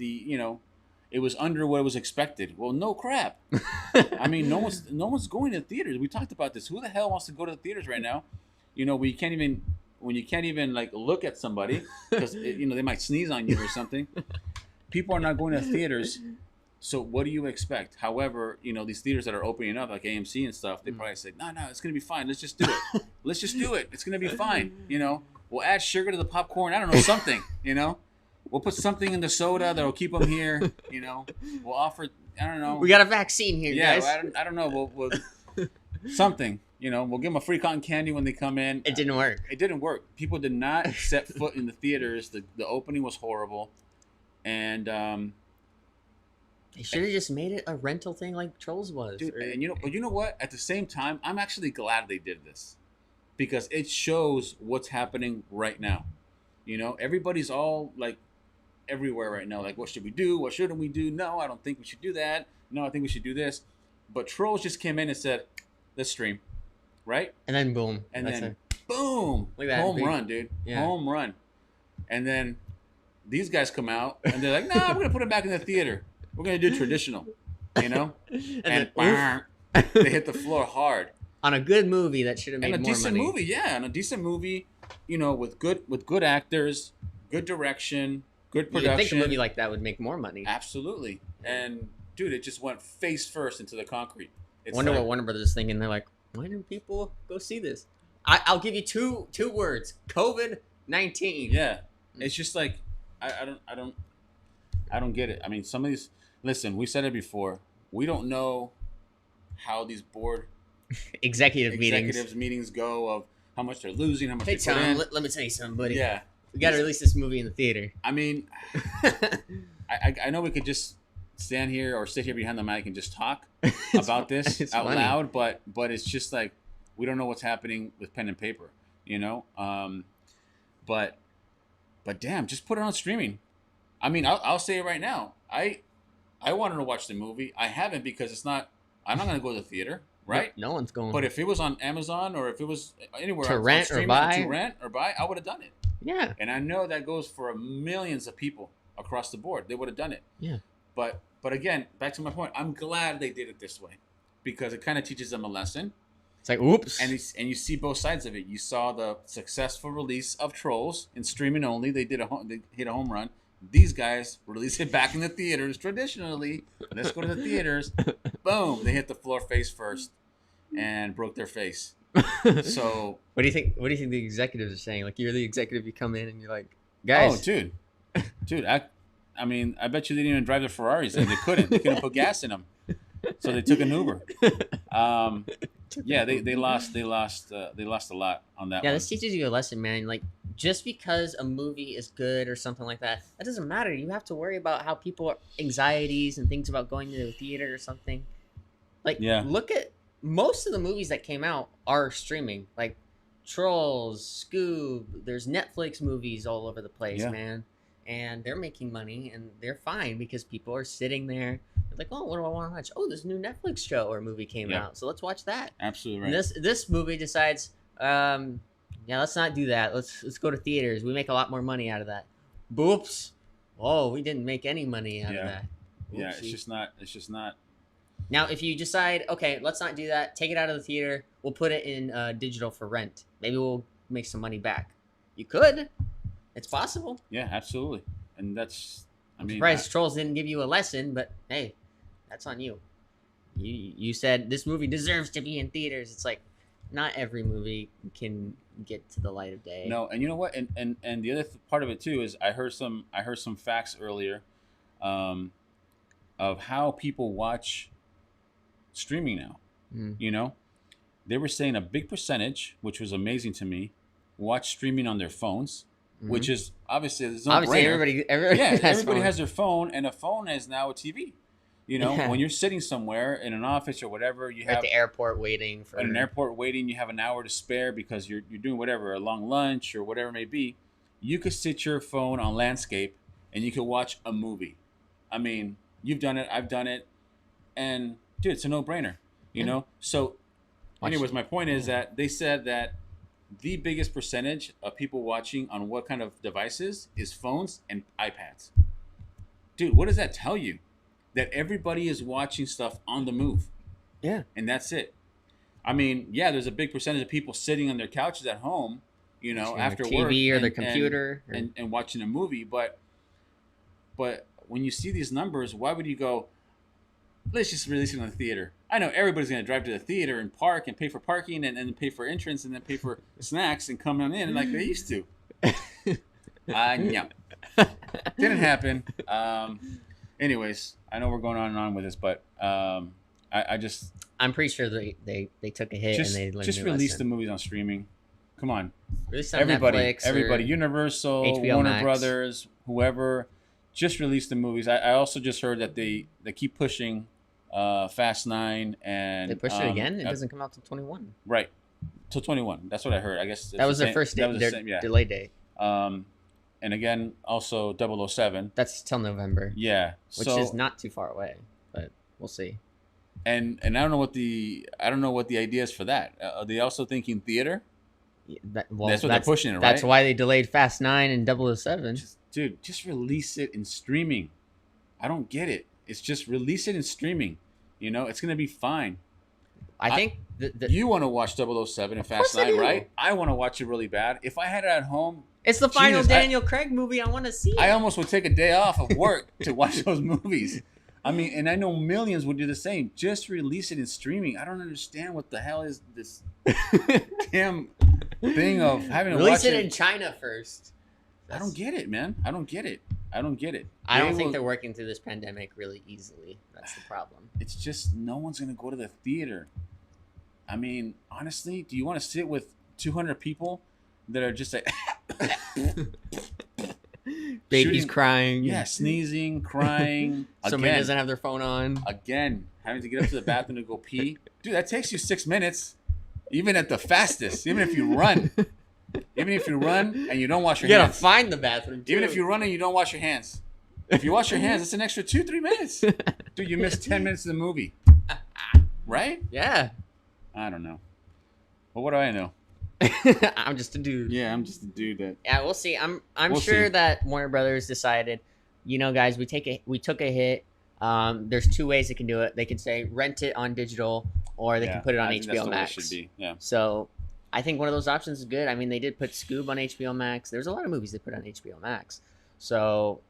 it was under what was expected. Well, no crap. I mean, no one's going to the theaters. We talked about this. Who the hell wants to go to the theaters right now? You know, when you can't even like look at somebody because they might sneeze on you or something. People are not going to theaters. So what do you expect? However, these theaters that are opening up, like AMC and stuff, they probably say, no, it's going to be fine. Let's just do it. Let's just do it. It's going to be fine. We'll add sugar to the popcorn. I don't know, something, We'll put something in the soda that'll keep them here. You know, we'll offer. I don't know. We got a vaccine here, Yeah, guys. I don't know. We'll something. You know, we'll give them a free cotton candy when they come in. It didn't work. It didn't work. People did not set foot in the theaters. The opening was horrible, and They should have just made it a rental thing like Trolls was. dude, or- and you know what? At the same time, I'm actually glad they did this because it shows what's happening right now. You know, everybody's all like everywhere right now. Like, what should we do? What shouldn't we do? No, I don't think we should do that. No, I think we should do this. But Trolls just came in and said, "Let's stream," right? And then boom. And That's then boom, Look at that, home big- run, dude, yeah. home run. And then these guys come out and they're like, "Nah, we're gonna put it back in the theater. We're gonna do traditional," you know. and And then, they hit the floor hard. on a good movie that should have made And a more decent money. movie, yeah, and a decent movie, you know, with good actors, good direction, good You'd production. think a movie like that would make more money. Absolutely. And dude, it just went face first into the concrete. It's Wonder like, what Warner Brothers is thinking. They're like, why didn't people go see this? I'll give you two words: COVID-19. yeah, it's just like I don't get it. I mean, some of these. Listen, we said it before. We don't know how these board Executive meetings go of how much they're losing, how much Hey they put Tom, in. let me tell you something, buddy. Yeah, We got to release this movie in the theater. I mean, I know we could just stand here or sit here behind the mic and just talk about this it's out funny. loud, but it's just like we don't know what's happening with pen and paper, you know. But damn, just put it on streaming. I mean, I'll say it right now. I wanted to watch the movie. I haven't because it's not. I'm not going to go to the theater, right? No one's going. But if it was on Amazon or if it was anywhere To on rent or streaming, buy. I would have done it. Yeah. And I know that goes for millions of people across the board. They would have done it. Yeah. But again, back to my point. I'm glad they did it this way because it kind of teaches them a lesson. It's like, oops. And you see both sides of it. You saw the successful release of Trolls in streaming only. They hit a home run. These guys release it back in the theaters traditionally. Let's go to the theaters. Boom! They hit the floor face first and broke their face. So what do you think? What do you think the executives are saying? Like, you're the executive. You come in and you're like, guys. oh, dude, I mean, I bet you they didn't even drive their Ferraris, and they couldn't put gas in them, so they took an Uber. Yeah, they lost a lot on that. Yeah, one. this teaches you a lesson, man. Like, just because a movie is good or something like that, that doesn't matter. You have to worry about how people are anxieties and things about going to the theater or something. Like, Yeah. look at most of the movies that came out are streaming. Like, Trolls, Scoob. There's Netflix movies all over the place, Yeah. man. And they're making money, and they're fine because people are sitting there. They're like, oh, what do I want to watch? Oh, this new Netflix show or movie came Yeah. out, so let's watch that. Absolutely And right. this movie decides, yeah, let's not do that. Let's go to theaters. We make a lot more money out of that. Boops. Oh, we didn't make any money out Yeah. of that. Yeah, Oopsie. it's just not. Now, if you decide, okay, let's not do that. Take it out of the theater. We'll put it in digital for rent. Maybe we'll make some money back. You could. It's possible. Yeah, absolutely. And that's. I mean, Surprised Trolls didn't give you a lesson, but hey, that's on you. You said this movie deserves to be in theaters. It's like, not every movie can get to the light of day. No, and you know what? And the other part of it too is I heard some facts earlier, of how people watch streaming now. Mm. You know, they were saying a big percentage, which was amazing to me, watch streaming on their phones, Mhm. which is obviously Obviously, everybody yeah, has everybody phones. has their phone, and a phone is now a TV. You know, Yeah. when you're sitting somewhere in an office or whatever, you Or at have the airport waiting for at an airport waiting, you have an hour to spare because you're doing whatever, a long lunch or whatever it may be. You could sit your phone on landscape and you could watch a movie. I mean, you've done it, I've done it, and dude, it's a no-brainer. You Yeah. know. So, Watch- anyways, my point is that they said that the biggest percentage of people watching on what kind of devices is phones and iPads. Dude, what does that tell you? That everybody is watching stuff on the move. Yeah. And that's it. I mean, yeah, there's a big percentage of people sitting on their couches at home, you know, Watching after their work TV or and- their computer. and watching a movie. But when you see these numbers, why would you go, let's just release it on the theater? I know everybody's going to drive to the theater and park and pay for parking and pay for entrance and then pay for snacks and come on in like they used to. No. Didn't happen. Anyways, I know we're going on and on with this, but I just I'm pretty sure they took a hit just and they learned just a release lesson. the movies on streaming. Come on, Release on everybody, Netflix everybody, or Universal, HBO Warner Max. Brothers, whoever, just release the movies. I also just heard that they keep pushing Fast 9 and They pushed it again. It doesn't come out till 21. right till 21. That's what I heard. I guess That was their first that was the their same, yeah. delay date. And again, also 007. That's till November, Yeah, which so, is not too far away, but we'll see. and I don't know what the idea is for that. Are they also thinking theater? Yeah, That's what they're pushing it, right? That's why they delayed Fast 9 and 007. Dude, just release it in streaming. I don't get it. It's just release it in streaming. You know, it's gonna be fine. I think You want to watch 007 and Fast course I 9, do. right? I want to watch it really bad. If I had it at home, it's the final Jesus, Daniel Craig movie. I want to see it. I almost would take a day off of work to watch those movies. I mean, and I know millions would do the same. Just release it in streaming. I don't understand what the hell is this damn thing of having to Release watch it in China first. I don't get it, man. I don't get it. I don't get it. I don't They think will- they're working through this pandemic really easily. That's the problem. It's just no one's gonna go to the theater. I mean, honestly, do you want to sit with 200 people that are just like Babies shooting- crying. yeah, sneezing, crying, Somebody again, doesn't have their phone on. having to get up to the bathroom to go pee? Dude, that takes you 6 minutes, even at the fastest. Even if you run, and you don't wash You your gotta hands, find the bathroom. Too. even if you run and you don't wash your hands. If you wash your hands, it's an extra 2-3 minutes. Dude, you missed 10 minutes of the movie, right? yeah, I don't know. Well, what do I know? I'm just a dude. Yeah, I'm just a dude that. Yeah, we'll see. I'm We'll sure see. that Warner Brothers decided, you know, guys, we took a hit. There's two ways they can do it. They can say rent it on digital, or they Yeah, can put it on I think that's HBO the way it Max. should be. Yeah. So I think one of those options is good. I mean, they did put Scoob on HBO Max. There's a lot of movies they put on HBO Max. So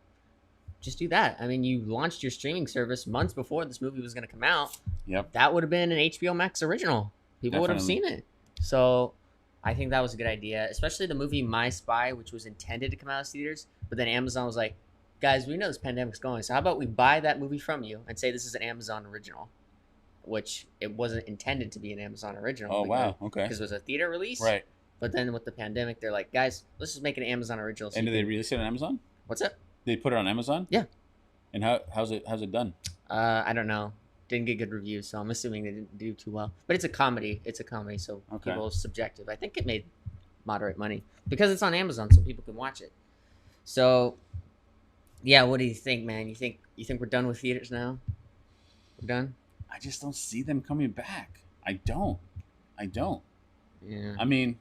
just do that. I mean, you launched your streaming service months before this movie was going to come out. Yep. That would have been an HBO Max original. People would have Definitely. seen it. So I think that was a good idea, especially the movie My Spy, which was intended to come out of theaters. But then Amazon was like, guys, we know this pandemic's going. So how about we buy that movie from you and say this is an Amazon original, which it wasn't intended to be an Amazon original. Oh wow. Okay. Because it was a theater release. Right. But then with the pandemic, they're like, guys, let's just make an Amazon original. So And you did they can- release it on Amazon? What's up? They put it on Amazon? Yeah. And how's it done? I don't know. Didn't get good reviews, so I'm assuming they didn't do too well. But it's a comedy. So Okay. people's subjective. I think it made moderate money because it's on Amazon, so people can watch it. So, yeah, what do you think, man? You think we're done with theaters now? We're done? I just don't see them coming back. I don't. Yeah. I mean,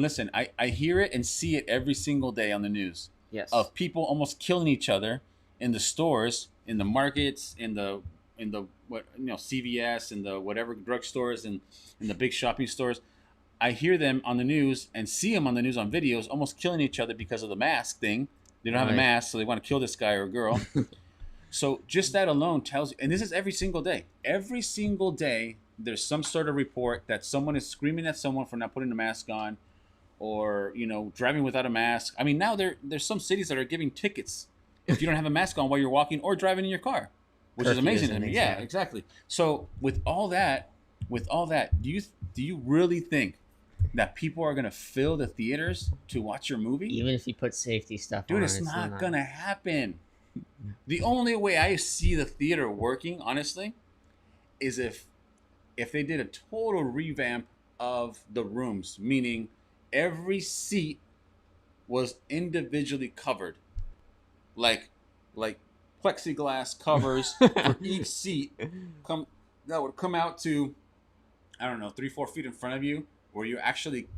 listen, I hear it and see it every single day on the news Yes. of people almost killing each other in the stores, in the markets, in the what CVS and the whatever drugstores and in the big shopping stores. I hear them on the news and see them on the news on videos almost killing each other because of the mask thing. They don't have a Right. mask, so they want to kill this guy or girl. So just that alone tells you, and this is every single day. Every single day, there's some sort of report that someone is screaming at someone for not putting a mask on, or driving without a mask. I mean, now there's some cities that are giving tickets if you don't have a mask on while you're walking or driving in your car, which is Curfews amazing. and things, Yeah, yeah. exactly. So with all that, do you really think that people are gonna fill the theaters to watch your movie? Even if you put safety stuff Dude, on, it's still not gonna happen. The only way I see the theater working, honestly, is if they did a total revamp of the rooms, meaning every seat was individually covered, like plexiglass covers for each seat. That would come out to, I don't know, 3-4 feet in front of you, where you actually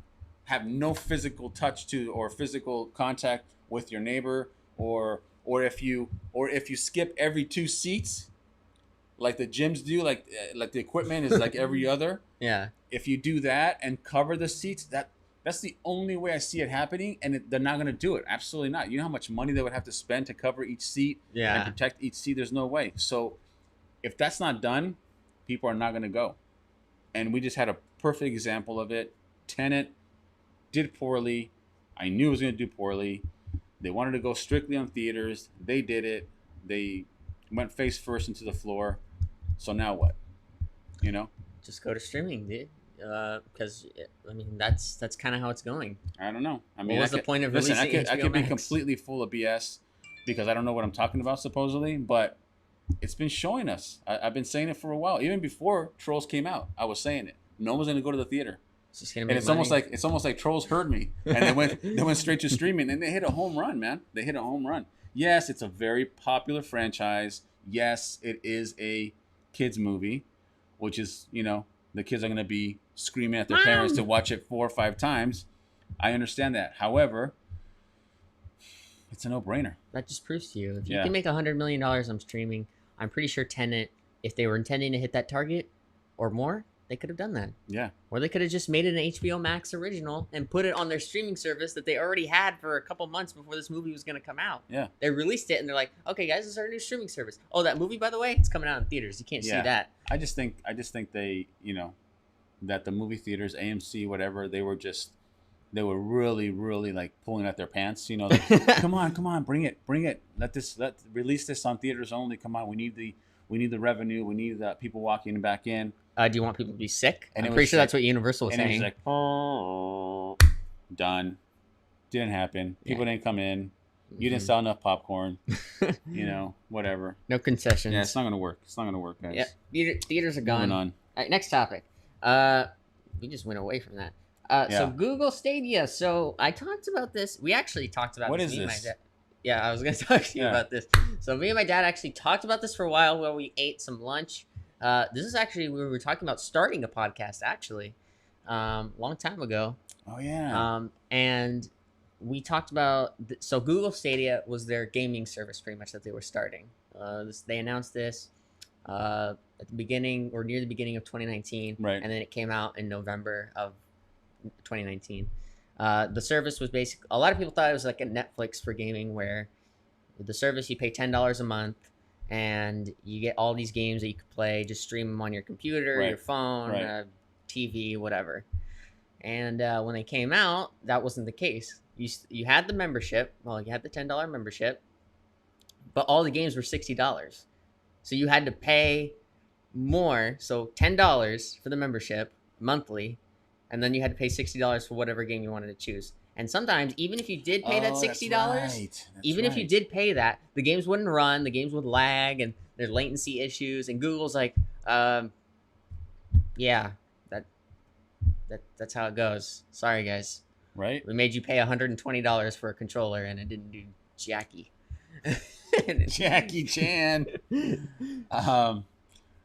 have no physical touch to or physical contact with your neighbor, or if you skip every 2 seats, like the gyms do, like the equipment is like every other. Yeah. If you do that and cover the seats, that's the only way I see it happening, and they're not going to do it. Absolutely not. You know how much money they would have to spend to cover each seat Yeah. and protect each seat? There's no way. So if that's not done, people are not going to go. And we just had a perfect example of it. Tenet did poorly. I knew it was going to do poorly. They wanted to go strictly on theaters. They did it. They went face first into the floor. So now what? You know? Just go to streaming, dude. Because I mean, that's kind of how it's going. I don't know. I mean, what was the point of listen? releasing I HBO could be Max? completely full of BS because I don't know what I'm talking about supposedly, but it's been showing us. I've been saying it for a while, even before Trolls came out. I was saying it. No one's gonna go to the theater, It's just gonna and make it's money. almost like Trolls heard me, and they went straight to streaming, and they hit a home run, man. They hit a home run. Yes, it's a very popular franchise. Yes, it is a kids movie, which is, you know, the kids are gonna be screaming at their parents to watch it 4 or 5 times. I understand that. However, it's a no-brainer. That just proves to you if you Yeah. can make $100 million on streaming. I'm pretty sure Tenet, if they were intending to hit that target or more, they could have done that. Yeah. Or they could have just made it an HBO Max original and put it on their streaming service that they already had for a couple months before this movie was going to come out. Yeah. They released it and they're like, okay, guys, this is our new streaming service. Oh, that movie, by the way, it's coming out in theaters. You can't see Yeah. that. I just think they, you know, that the movie theaters, AMC, whatever, they were really, really like pulling at their pants, you know, like, come on, bring it. Release this on theaters only. Come on, we need the revenue. We need the people walking back in. Do you want people to be sick? And I'm it pretty was sure that's sick. what Universal was And it was saying. like, oh, done. Didn't happen. People didn't come in. You didn't sell enough popcorn. You know, whatever. No concessions. Yeah, it's not gonna work. It's not gonna work, guys. Yeah, theaters are gone. Moving on. All right, next topic. We just went away from that. So Yeah. Google Stadia. So I talked about this. We actually talked about What this. is Me and this? my dad. Yeah, I was gonna talk to you Yeah. about this. So me and my dad actually talked about this for a while while we ate some lunch. This is actually we were talking about starting a podcast actually, long time ago. Oh yeah. And we talked about so Google Stadia was their gaming service pretty much that they were starting. They announced this at the beginning or near the beginning of 2019, Right. and then it came out in November of 2019. The service was basic. A lot of people thought it was like a Netflix for gaming, where with the service you pay $10 a month, and you get all these games that you could play. Just stream them on your computer, Right. your phone, Right. TV, whatever. And when they came out, that wasn't the case. You had the membership. Well, you had the $10 membership, but all the games were $60. So you had to pay more. So $10 for the membership monthly, and then you had to pay $60 for whatever game you wanted to choose. And sometimes, even if you did pay that $60, even if you did pay that, the games wouldn't run. The games would lag, and there's latency issues. And Google's like, yeah, that's how it goes. Sorry, guys. Right. We made you pay $120 for a controller, and it didn't do Jackie. Jackie Chan. How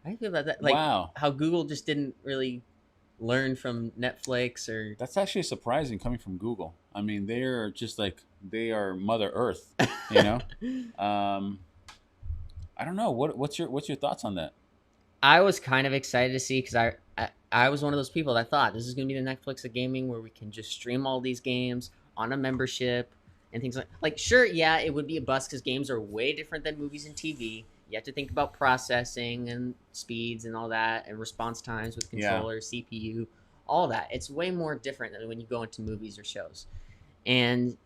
do you feel about that? Like, Wow. how Google just didn't really learn from Netflix or. That's actually surprising coming from Google. I mean, they're just like they are Mother Earth, you know. I don't know what's your thoughts on that. I was kind of excited to see because I was one of those people that thought this is going to be the Netflix of gaming, where we can just stream all these games on a membership and things like sure, yeah, it would be a bust because games are way different than movies and TV. You have to think about processing and speeds and all that, and response times with controller, CPU, all that. It's way more different than when you go into movies or shows. And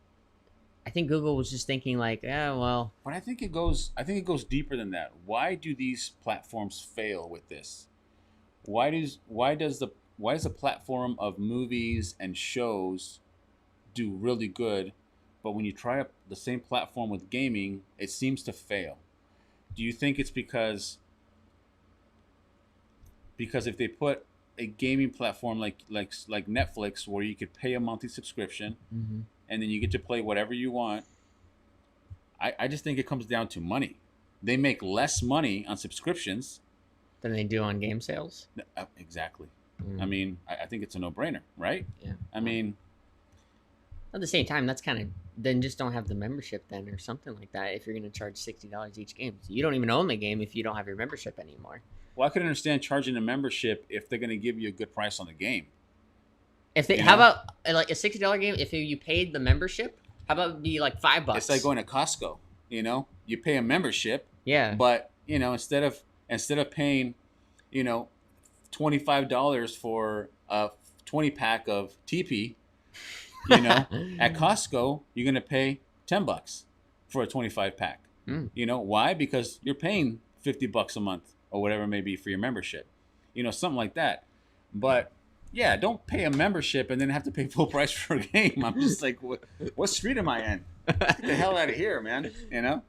I think Google was just thinking like, yeah, well, But I think it goes deeper than that. Why do these platforms fail with this? Why does the platform of movies and shows do really good, but when you try up the same platform with gaming, it seems to fail? Do you think it's because if they put a gaming platform like Netflix, where you could pay a monthly subscription and then you get to play whatever you want? I just think it comes down to money. They make less money on subscriptions than they do on game sales. Exactly. Mm. I mean, I think it's a no-brainer, right? Yeah. I mean, At the same time, that's kind of then just don't have the membership then or something like that. If you're going to charge $60 each game, so you don't even own the game if you don't have your membership anymore. well, I could understand charging a membership if they're going to give you a good price on the game. If they, You how know? about like a $60 game? If you paid the membership, how about it be like $5? It's like going to Costco. You know, you pay a membership, yeah, but you know, instead of paying, you know, $25 for a 20-pack of TP, you know, at Costco you're gonna pay $10 for a 25 pack. Mm. You know why? Because you're paying $50 a month or whatever it may be for your membership. You know, something like that. But yeah, don't pay a membership and then have to pay full price for a game. I'm just like, what street am I in? Get the hell out of here, man. You know,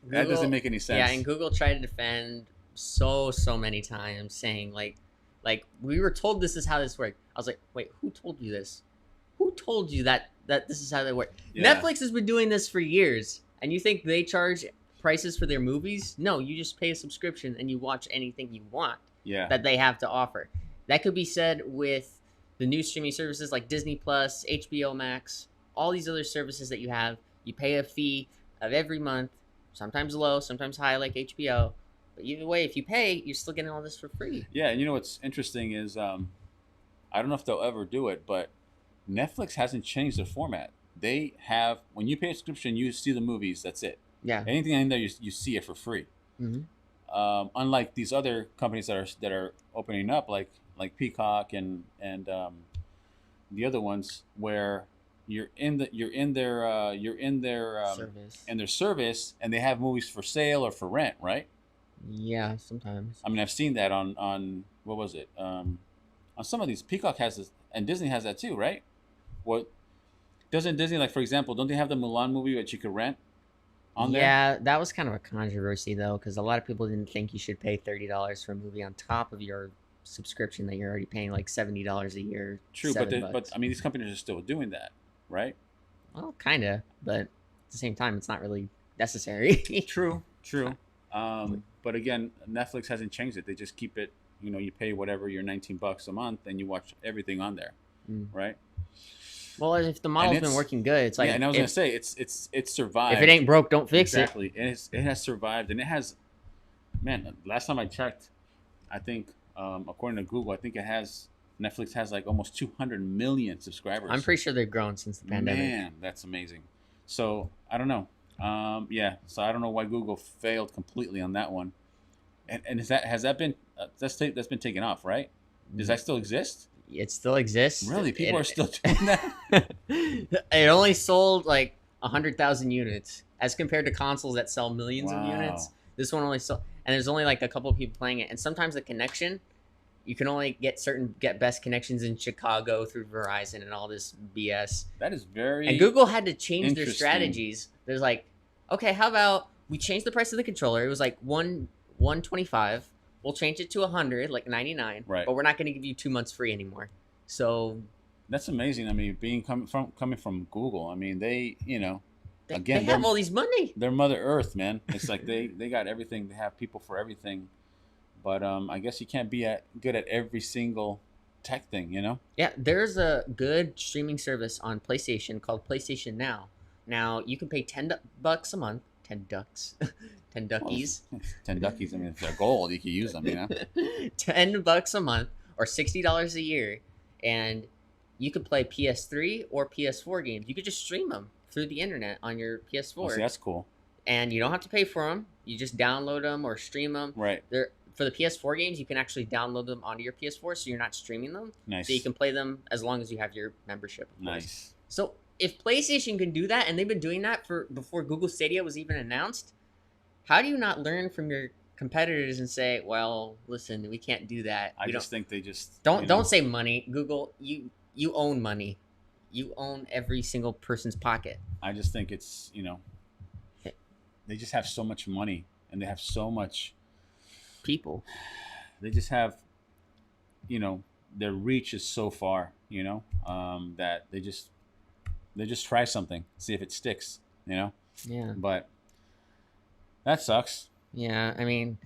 that doesn't make any sense. Yeah, and Google tried to defend so many times, saying like we were told this is how this worked. I was like, wait, who told you this? Who told you that this is how they work? Yeah. Netflix has been doing this for years, and you think they charge prices for their movies? No, you just pay a subscription and you watch anything you want Yeah. that they have to offer. That could be said with the new streaming services like Disney Plus, HBO Max, all these other services that you have. You pay a fee of every month, sometimes low, sometimes high, like HBO. But either way, if you pay, you're still getting all this for free. Yeah, and you know what's interesting is I don't know if they'll ever do it, but Netflix hasn't changed their format. They have, when you pay a subscription, you see the movies. That's it. Yeah. Anything in there, you see it for free. Mm-hmm. Unlike these other companies that are opening up, like Peacock and the other ones, where you're in their service, and they have movies for sale or for rent, right? Yeah, sometimes. I mean, I've seen that on what was it? On some of these, Peacock has this, and Disney has that too, right? What doesn't Disney, like, for example, don't they have the Mulan movie that you could rent on there? Yeah, that was kind of a controversy though, because a lot of people didn't think you should pay $30 for a movie on top of your subscription that you're already paying like $70 a year. True, but I mean, these companies are still doing that, right? Well, kind of, but at the same time, it's not really necessary. True. But again, Netflix hasn't changed it. They just keep it. You know, you pay whatever your $19 a month, and you watch everything on there, right? Well, if the model's been working good, it's like. Yeah, and I was gonna say it's survived. If it ain't broke, don't fix it. Exactly, and it has survived, and it has. Man, last time I checked, I think according to Google, I think Netflix has like almost 200 million subscribers. I'm pretty sure they've grown since the pandemic. Man, that's amazing. So I don't know. Yeah, so I don't know why Google failed completely on that one. And has that been that's been taken off, right? Does that still exist? It still exists. Really, people are still doing that. It only sold like 100,000 units, as compared to consoles that sell millions of units. This one only sold, and there's only like a couple of people playing it. And sometimes the connection, you can only get best connections in Chicago through Verizon and all this BS. That is very. And Google had to change their strategies. There's like, okay, how about we change the price of the controller? It was like $125. We'll change it to $100, like $99. Right. But we're not going to give you 2 months free anymore. So that's amazing. I mean, coming from Google, I mean, they they have all these money. They're Mother Earth, man. It's like they got everything. They have people for everything. But I guess you can't be good at every single tech thing, you know? Yeah, there's a good streaming service on PlayStation called PlayStation Now. Now you can pay $10 a month. 10 ducks. 10 duckies. Well, 10 duckies. I mean, if they're gold, you can use them, you know? $10 a month or $60 a year. And you could play PS3 or PS4 games. You could just stream them through the internet on your PS4. Oh, see, that's cool. And you don't have to pay for them. You just download them or stream them. Right. For the PS4 games, you can actually download them onto your PS4, so you're not streaming them. Nice. So you can play them as long as you have your membership. Nice. So if PlayStation can do that, and they've been doing that before Google Stadia was even announced, how do you not learn from your competitors and say, well, listen, we can't do that. I just think they just don't say money. Google, you own money. You own every single person's pocket. I just think it's, they just have so much money, and they have so much people. They just have, their reach is so far, that they just try something, see if it sticks, Yeah. But that sucks. Yeah, I mean,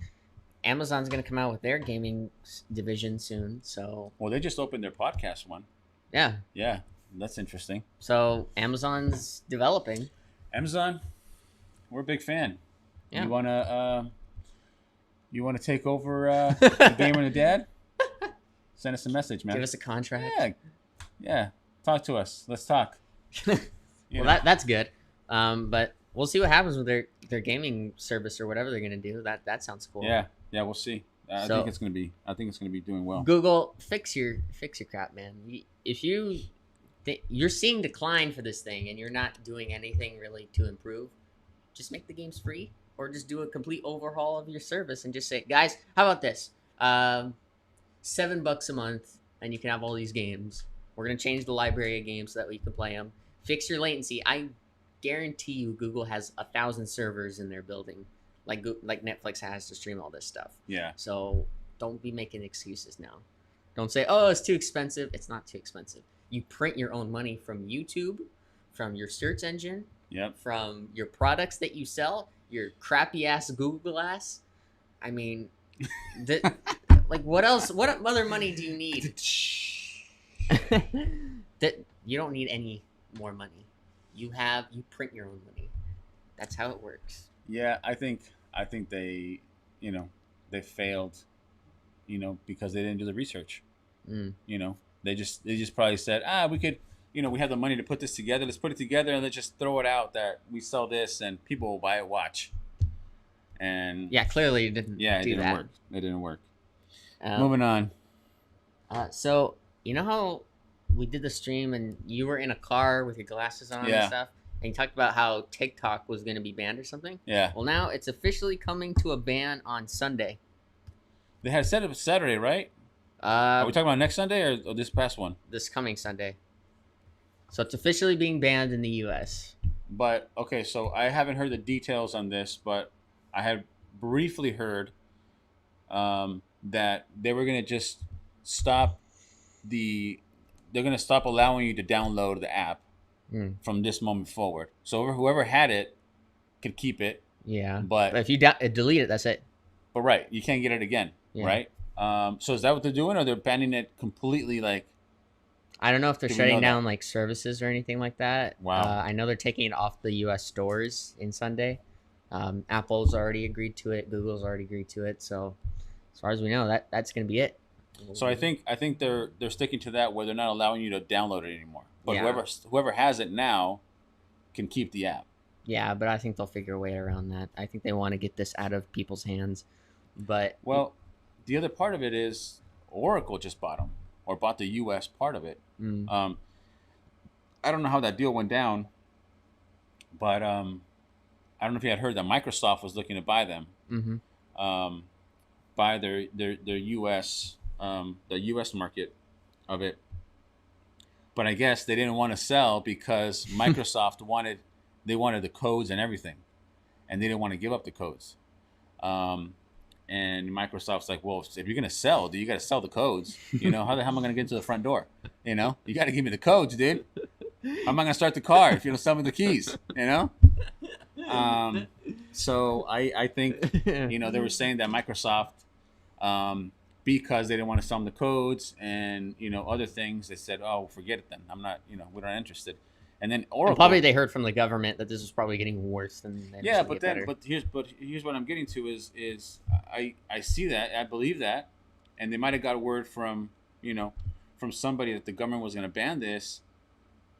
Amazon's going to come out with their gaming division soon, so. Well, they just opened their podcast one. Yeah. Yeah, that's interesting. So Amazon's developing. Amazon, we're a big fan. Yeah. You want to take over the Gamer and the Dad? Send us a message, man. Give us a contract. Yeah. Talk to us. Let's talk. Well, that's good. But we'll see what happens with their gaming service or whatever they're gonna do. That sounds cool. Yeah, we'll see. I think it's gonna be doing well. Google, fix your crap, man. If you you're seeing decline for this thing, and you're not doing anything really to improve. Just make the games free, or just do a complete overhaul of your service, and just say, guys, how about this? $7 a month, and you can have all these games. We're gonna change the library of games so that we can play them. Fix your latency. I guarantee you, Google has 1,000 servers in their building, like Netflix has to stream all this stuff. Yeah. So don't be making excuses now. Don't say, "Oh, it's too expensive." It's not too expensive. You print your own money from YouTube, from your search engine, Yep. from your products that you sell, your crappy ass Google Glass. I mean, like what else? What other money do you need? That you don't need any more money. You print your own money. That's how it works. Yeah, I think they, they failed, because they didn't do the research. They just probably said, we could, we have the money to put this together. Let's put it together and let's just throw it out that we sell this and people will buy a watch. And yeah, clearly it didn't. Yeah, it do didn't that. work. It didn't work. Moving on. So you know how we did the stream and you were in a car with your glasses on Yeah. and stuff, and you talked about how TikTok was going to be banned or something. Yeah. Well, now it's officially coming to a ban on Sunday. They had said it was Saturday, right? Are we talking about next Sunday or this past one? This coming Sunday. So it's officially being banned in the U.S. But, okay, so I haven't heard the details on this, but I had briefly heard that they were going to just they're going to stop allowing you to download the app from this moment forward. So whoever had it could keep it. Yeah. But if you delete it, that's it. But right, you can't get it again, right? So is that what they're doing, or they're banning it completely? Like, I don't know if they're Do we shutting know down like services or anything like that. Wow. I know they're taking it off the U.S. stores in Sunday. Apple's already agreed to it. Google's already agreed to it. So as far as we know, that's going to be it. So I think they're sticking to that, where they're not allowing you to download it anymore. But Yeah. whoever has it now can keep the app. Yeah, but I think they'll figure a way around that. I think they want to get this out of people's hands. But Well, the other part of it is Oracle just bought them, or bought the U.S. part of it. I don't know how that deal went down, but I don't know if you had heard that Microsoft was looking to buy them, buy their U.S. The U.S. market of it. But I guess they didn't want to sell because Microsoft wanted the codes and everything, and they didn't want to give up the codes. And Microsoft's like, well, if you're gonna sell, you got to sell the codes. How the hell am I gonna get to the front door? You got to give me the codes, dude. How am I gonna start the car if you don't sell me the keys? So I think they were saying that Microsoft, because they didn't want to sell them the codes and other things, they said, oh, forget it then. I'm not, we're not interested. And then Oracle, and probably they heard from the government that this was probably getting worse than yeah, but here's what I'm getting to is I see that, I believe that, and they might have got word from from somebody that the government was going to ban this,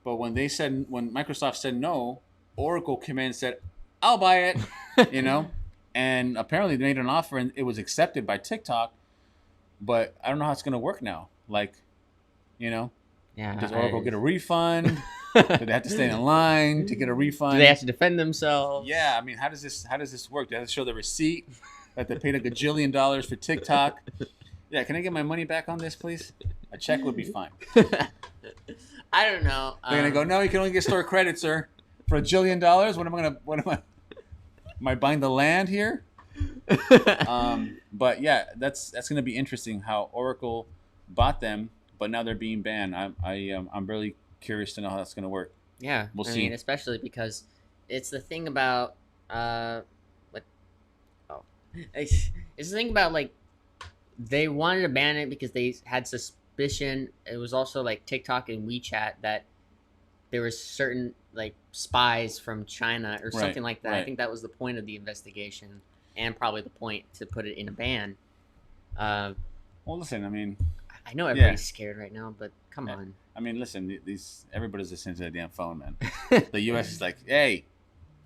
but when Microsoft said no, Oracle came in and said, I'll buy it, and apparently they made an offer and it was accepted by TikTok, but I don't know how it's going to work now. Like, yeah, does Oracle get a refund? Do they have to stay in line to get a refund? Do they have to defend themselves? Yeah, I mean, how does this work? Do they have to show the receipt that they paid $1 gajillion for TikTok? Yeah, can I get my money back on this, please? A check would be fine. I don't know. They're gonna go, no, you can only get store credit, sir, for $1 gajillion. Am I buying the land here? But yeah, that's gonna be interesting how Oracle bought them, but now they're being banned. I'm really curious to know how that's going to work. Yeah, We'll I see. mean, especially because it's the thing about it's the thing about like they wanted to ban it because they had suspicion. It was also like TikTok and WeChat that there was certain like spies from China or something like that. I think that was the point of the investigation and probably the point to put it in a ban. Well, listen, I mean, I know everybody's scared right now, but come on. I mean, listen, everybody's listening to that damn phone, man. The U.S. is like, hey,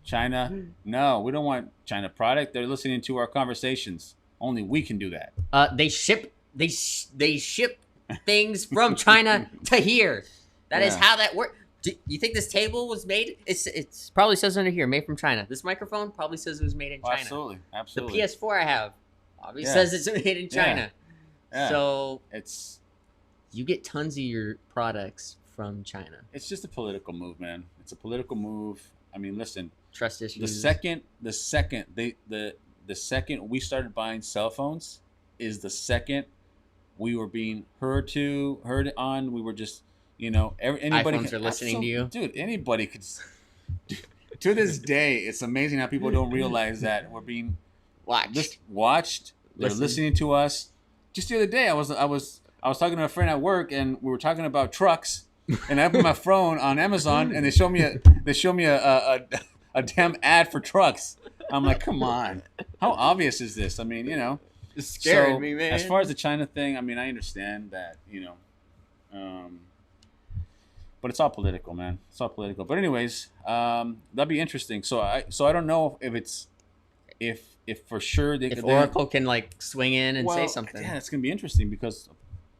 China, no, we don't want China product. They're listening to our conversations. Only we can do that. They ship things from China to here. That is Yeah. how that works. Do you think this table was made? It's probably says under here, made from China. This microphone probably says it was made in Oh, China. absolutely, The absolutely. PS4 I have obviously Yeah. says it's made in Yeah. China. Yeah. So It's you get tons of your products from China. just a political move, man. It's a political move. I mean, listen, Trust issues. the second we started buying cell phones is the second we were being heard on. We were just, anybody iPhones are listening to you. dude. Anybody could. To this day, it's amazing how people don't realize that we're being watched. They're listening to us. Just the other day, I was talking to a friend at work, and we were talking about trucks. And I put my phone on Amazon, and they show me a damn ad for trucks. I'm like, come on, how obvious is this? I mean, It's scaring so, me, man. As far as the China thing, I mean, I understand that, but it's all political, man. It's all political. But anyways, that'd be interesting. So I don't know if for sure if Oracle can like swing in and say something. Yeah, it's gonna be interesting because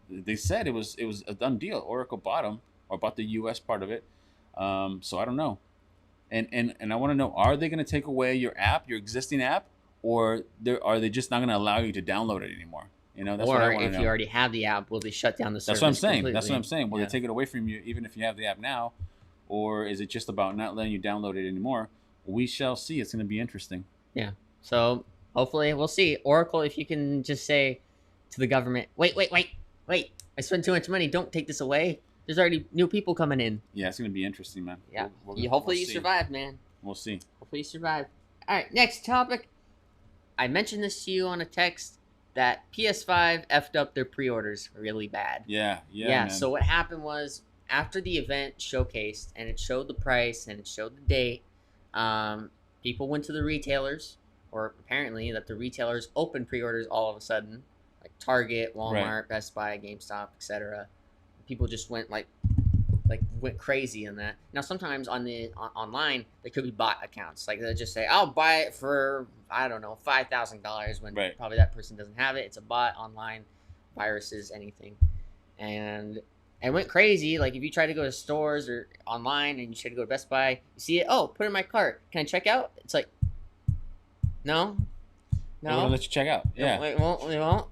they said it was a done deal. Oracle bought them or bought the U.S. part of it. So I don't know. And I want to know: are they going to take away your app, your existing app, or are they just not going to allow you to download it anymore? That's what I Or want to if know. you already have the app, will they shut down the service? That's what I'm saying. completely? That's what I'm saying. Will Yeah. they take it away from you even if you have the app now, or is it just about not letting you download it anymore? We shall see. It's going to be interesting. So hopefully we'll see. Oracle, if you can just say to the government, wait, I spent too much money. Don't take this away. There's already new people coming in. Yeah, it's going to be interesting, man. Yeah. We'll Hopefully you see. survive, man. We'll see. Hopefully you survive. All right, next topic. I mentioned this to you on a text that PS5 effed up their pre-orders really bad. Yeah, Yeah, man. so what happened was after the event showcased and it showed the price and it showed the date, people went to the retailers, or apparently that the retailers opened pre-orders all of a sudden, like Target, Walmart, Best Buy, GameStop, etc. People just went went crazy in that. Now sometimes online there could be bot accounts, like they'll just say I'll buy it for I don't know $5,000 when Right. probably that person doesn't have it. It's a bot, online, viruses, anything, and it went crazy. Like if you try to go to stores or online and you try to go to Best Buy, you see it. Oh, put it in my cart. Can I check out? It's like no. We're going to let you check out. Yeah. It won't.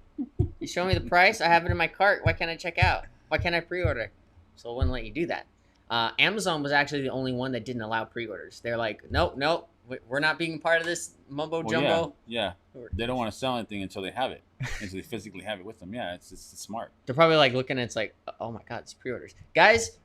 You show me the price. I have it in my cart. Why can't I check out? Why can't I pre-order? So it wouldn't let you do that. Amazon was actually the only one that didn't allow pre-orders. They're like, nope, we're not being part of this mumbo Well, jumbo. Yeah. They don't want to sell anything until they have it, until they physically have it with them. Yeah, it's smart. They're probably like looking at it's like, oh my god, it's pre-orders. Guys,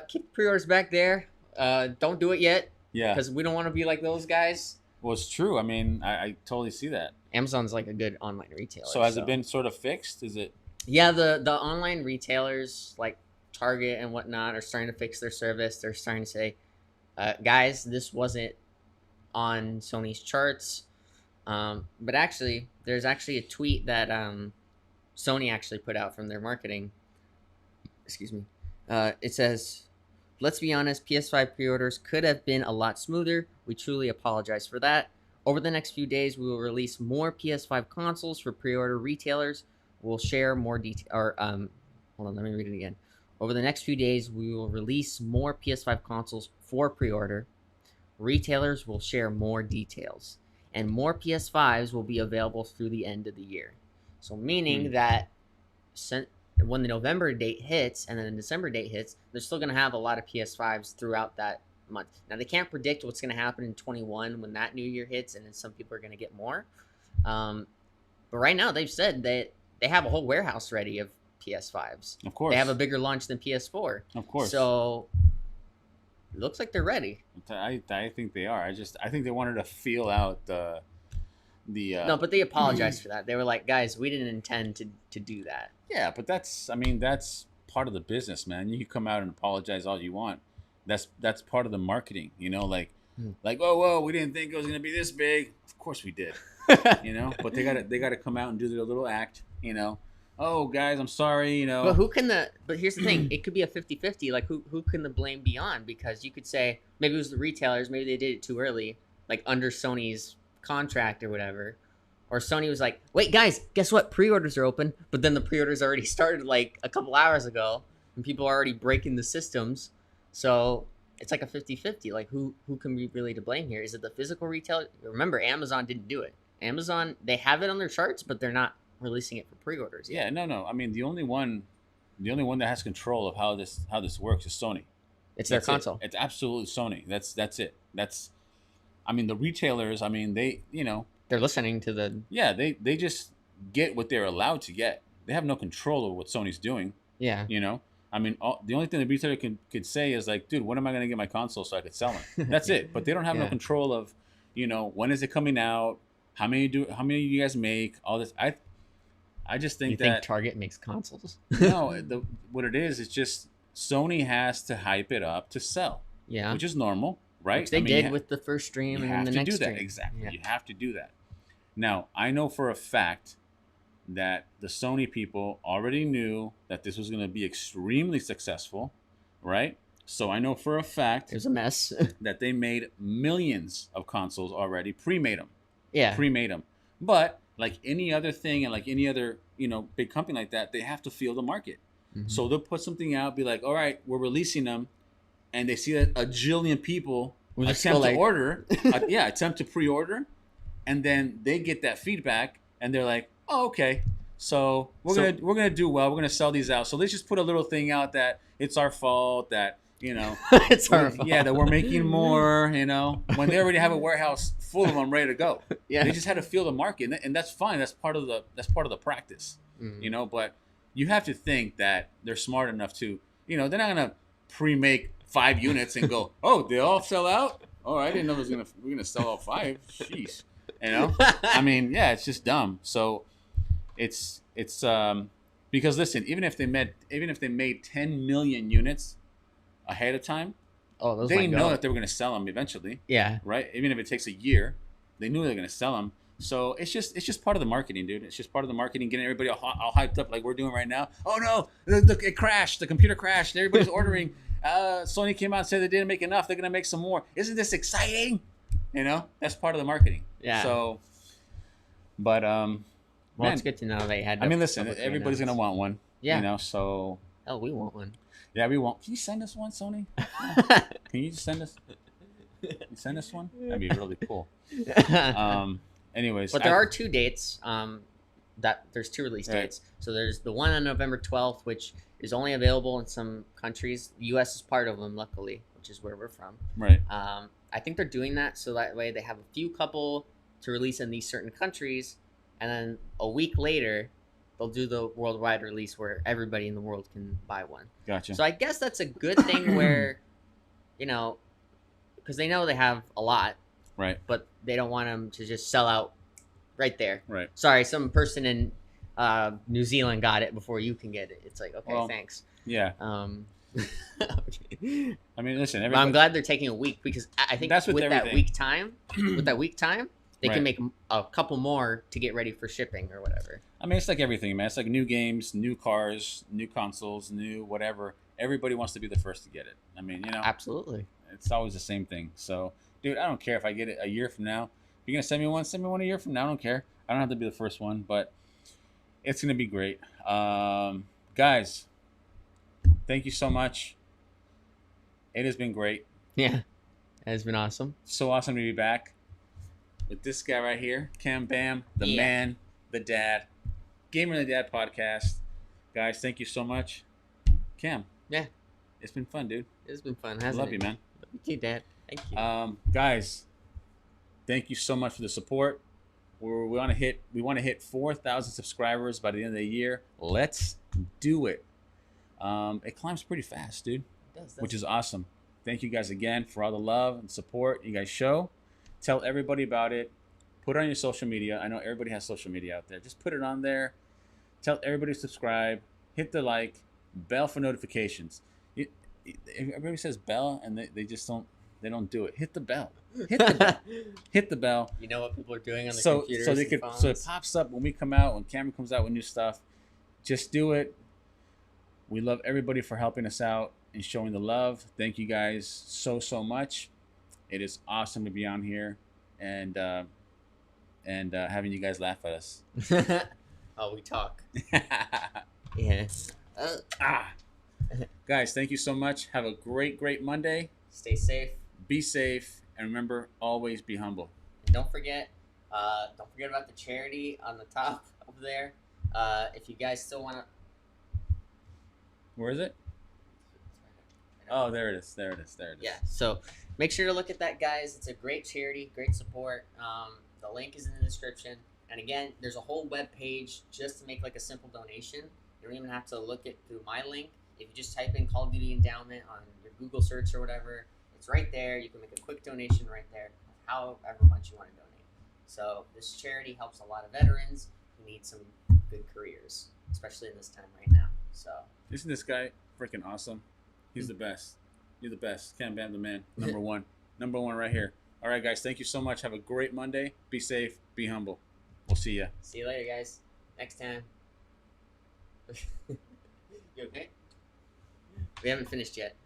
keep pre-orders back there. Don't do it yet Yeah. because we don't want to be like those guys. Well, it's true. I mean, I totally see that. Amazon's like a good online retailer. So has it been sort of fixed? Is it? Yeah, the online retailers like Target and whatnot are starting to fix their service. They're starting to say, guys, this wasn't on Sony's charts. But actually, there's actually a tweet that Sony actually put out from their marketing. Excuse me. It says, let's be honest, PS5 pre-orders could have been a lot smoother. We truly apologize for that. Over the next few days, we will release more PS5 consoles for pre-order retailers. We'll share more detail. Hold on, let me read it again. Over the next few days, we will release more PS5 consoles for pre-order. Retailers will share more details, and more PS5s will be available through the end of the year. So, meaning that when the November date hits and then the December date hits, they're still going to have a lot of PS5s throughout that month. Now, they can't predict what's going to happen in 21 when that new year hits, and then some people are going to get more. But right now, they've said that they have a whole warehouse ready of PS5s. Of course. They have a bigger launch than PS4. Of course. So it looks like they're ready. I think they are. I think they wanted to feel out the. No, but they apologized for that. They were like, guys, we didn't intend to do that. Yeah, but that's part of the business, man. You can come out and apologize all you want. That's part of the marketing, like whoa, we didn't think it was gonna be this big. Of course we did. But they gotta come out and do their little act, Oh guys, I'm sorry, But but here's the thing, it could be a 50-50. Like who can the blame be on? Because you could say maybe it was the retailers, maybe they did it too early, like under Sony's contract or whatever. Or Sony was like, wait guys, guess what? Pre-orders are open, but then the pre-orders already started like a couple hours ago. and people are already breaking the systems. So it's like a 50-50. Like who can be really to blame here? Is it the physical retail? Remember, Amazon didn't do it. Amazon, they have it on their charts, but they're not releasing it for pre-orders yet. Yeah, no. I mean, the only one that has control of how this works is Sony. It's their That's console. It's absolutely Sony. That's it. I mean, the retailers. I mean, they They're listening to the they just get what they're allowed to get. They have no control over what Sony's doing. yeah. I mean, the only thing the retailer could say is like, dude, when am I going to get my console so I could sell it? That's it. But they don't have no Yeah. control of, when is it coming out? How many do you guys make? All this. I just think You that think Target makes consoles? no, what it is, it's just Sony has to hype it up to sell, Yeah. which is normal, right? Which they I mean, did with the first stream you and then have the to next do that. stream. Exactly. Yeah. You have to do that. Now, I know for a fact that the Sony people already knew that this was going to be extremely successful, right? So I know for a fact It was a mess. that they made millions of consoles already, pre-made them. But like any other thing and like any other, big company like that, they have to feel the market. Mhm. So they'll put something out, be like, all right, we're releasing them. And they see that a jillion people We'll just attempt go to like- order, attempt to pre-order. And then they get that feedback and they're like, oh, okay. So we're gonna do well. We're gonna sell these out. So let's just put a little thing out that it's our fault that, It's our fault. yeah, that we're making more, when they already have a warehouse full of them ready to go. Yeah. They just had to feel the market, and that's fine. That's part of the practice, Mhm. But you have to think that they're smart enough to, they're not gonna pre-make 5 units and go, oh, they all sell out. Oh, I didn't know we're gonna sell all 5. Jeez, I mean, yeah, it's just dumb. So it's because listen, even if they made 10 million units ahead of time, Oh, those they might know go. that they were going to sell them eventually, Yeah. right? Even if it takes a year, they knew they were going to sell them. So it's just part of the marketing, dude. It's just part of the marketing, getting everybody all hyped up like we're doing right now. Oh no, it crashed. The computer crashed. Everybody's ordering. Sony came out and said they didn't make enough. They're going to make some more. Isn't this exciting? That's part of the marketing. Yeah. So, but Well, man, it's good to know they had. I to mean, listen, publicly everybody's going to announce. want one. Yeah. So Oh, we want one. yeah, we won't. Can you send us one, Sony? Can you just send us? Send us one? That'd be really cool. Anyways, But there are 2 dates. That there's 2 release Right. dates. So there's the one on November 12th, which is only available in some countries. The U.S. is part of them, luckily, which is where we're from. right. I think they're doing that so that way they have a few couple to release in these certain countries, and then a week later they'll do the worldwide release where everybody in the world can buy one. Gotcha. So I guess that's a good thing where, because they know they have a lot, Right. but they don't want them to just sell out right there. Right. Sorry, some person in New Zealand got it before you can get it. It's like, okay, Well, thanks. Yeah. Okay. I mean, listen. But I'm glad they're taking a week because I think That's with with that everything. week time, they Right. can make a couple more to get ready for shipping or whatever. I mean, it's like everything, man. It's like new games, new cars, new consoles, new whatever. Everybody wants to be the first to get it. I mean, Absolutely. it's always the same thing. So, dude, I don't care if I get it a year from now. If you're gonna send me one a year from now. I don't care. I don't have to be the first one, but it's gonna be great. Guys, thank you so much. It has been great. Yeah, it's been awesome. So awesome to be back with this guy right here, Cam Bam, the Yeah. man, the dad, Gamer and the Dad podcast. Guys, thank you so much. Cam. Yeah. It's been fun, dude. It's been fun, I hasn't love it? you, man. Love you too, Dad. Thank you. Guys, thank you so much for the support. We want to hit 4,000 subscribers by the end of the year. Let's do it. It climbs pretty fast, dude, which is awesome. Thank you guys again for all the love and support you guys show. Tell everybody about it. Put it on your social media. I know everybody has social media out there. Just put it on there. Tell everybody to subscribe. Hit the like. Bell for notifications. Everybody says bell and they just don't. They don't do it. Hit the bell. Hit the bell. Hit the bell. You know what people are doing on their So computers so they and could phones? so it pops up when we come out, when Cameron comes out with new stuff. Just do it. We love everybody for helping us out and showing the love. Thank you guys so much. It is awesome to be on here and having you guys laugh at us. Oh, we talk. Yeah. Ah. Guys, thank you so much. Have a great Monday. Stay safe. Be safe, and remember, always be humble. And don't forget about the charity on the top over there. If you guys still want to, Where is it? Oh, there it is. There it is. There it is. yeah. So make sure to look at that, guys. It's a great charity, great support. The link is in the description. And again, there's a whole web page just to make like a simple donation. You don't even have to look it through my link. If you just type in Call of Duty Endowment on your Google search or whatever, it's right there. You can make a quick donation right there, however much you want to donate. So this charity helps a lot of veterans who need some good careers, especially in this time right now. So Isn't this guy freaking awesome? He's the best. You're the best. Cam Bam the man. Number one. Number one right here. All right, guys. Thank you so much. Have a great Monday. Be safe. Be humble. We'll see ya. see you later, guys. Next time. You okay? We haven't finished yet.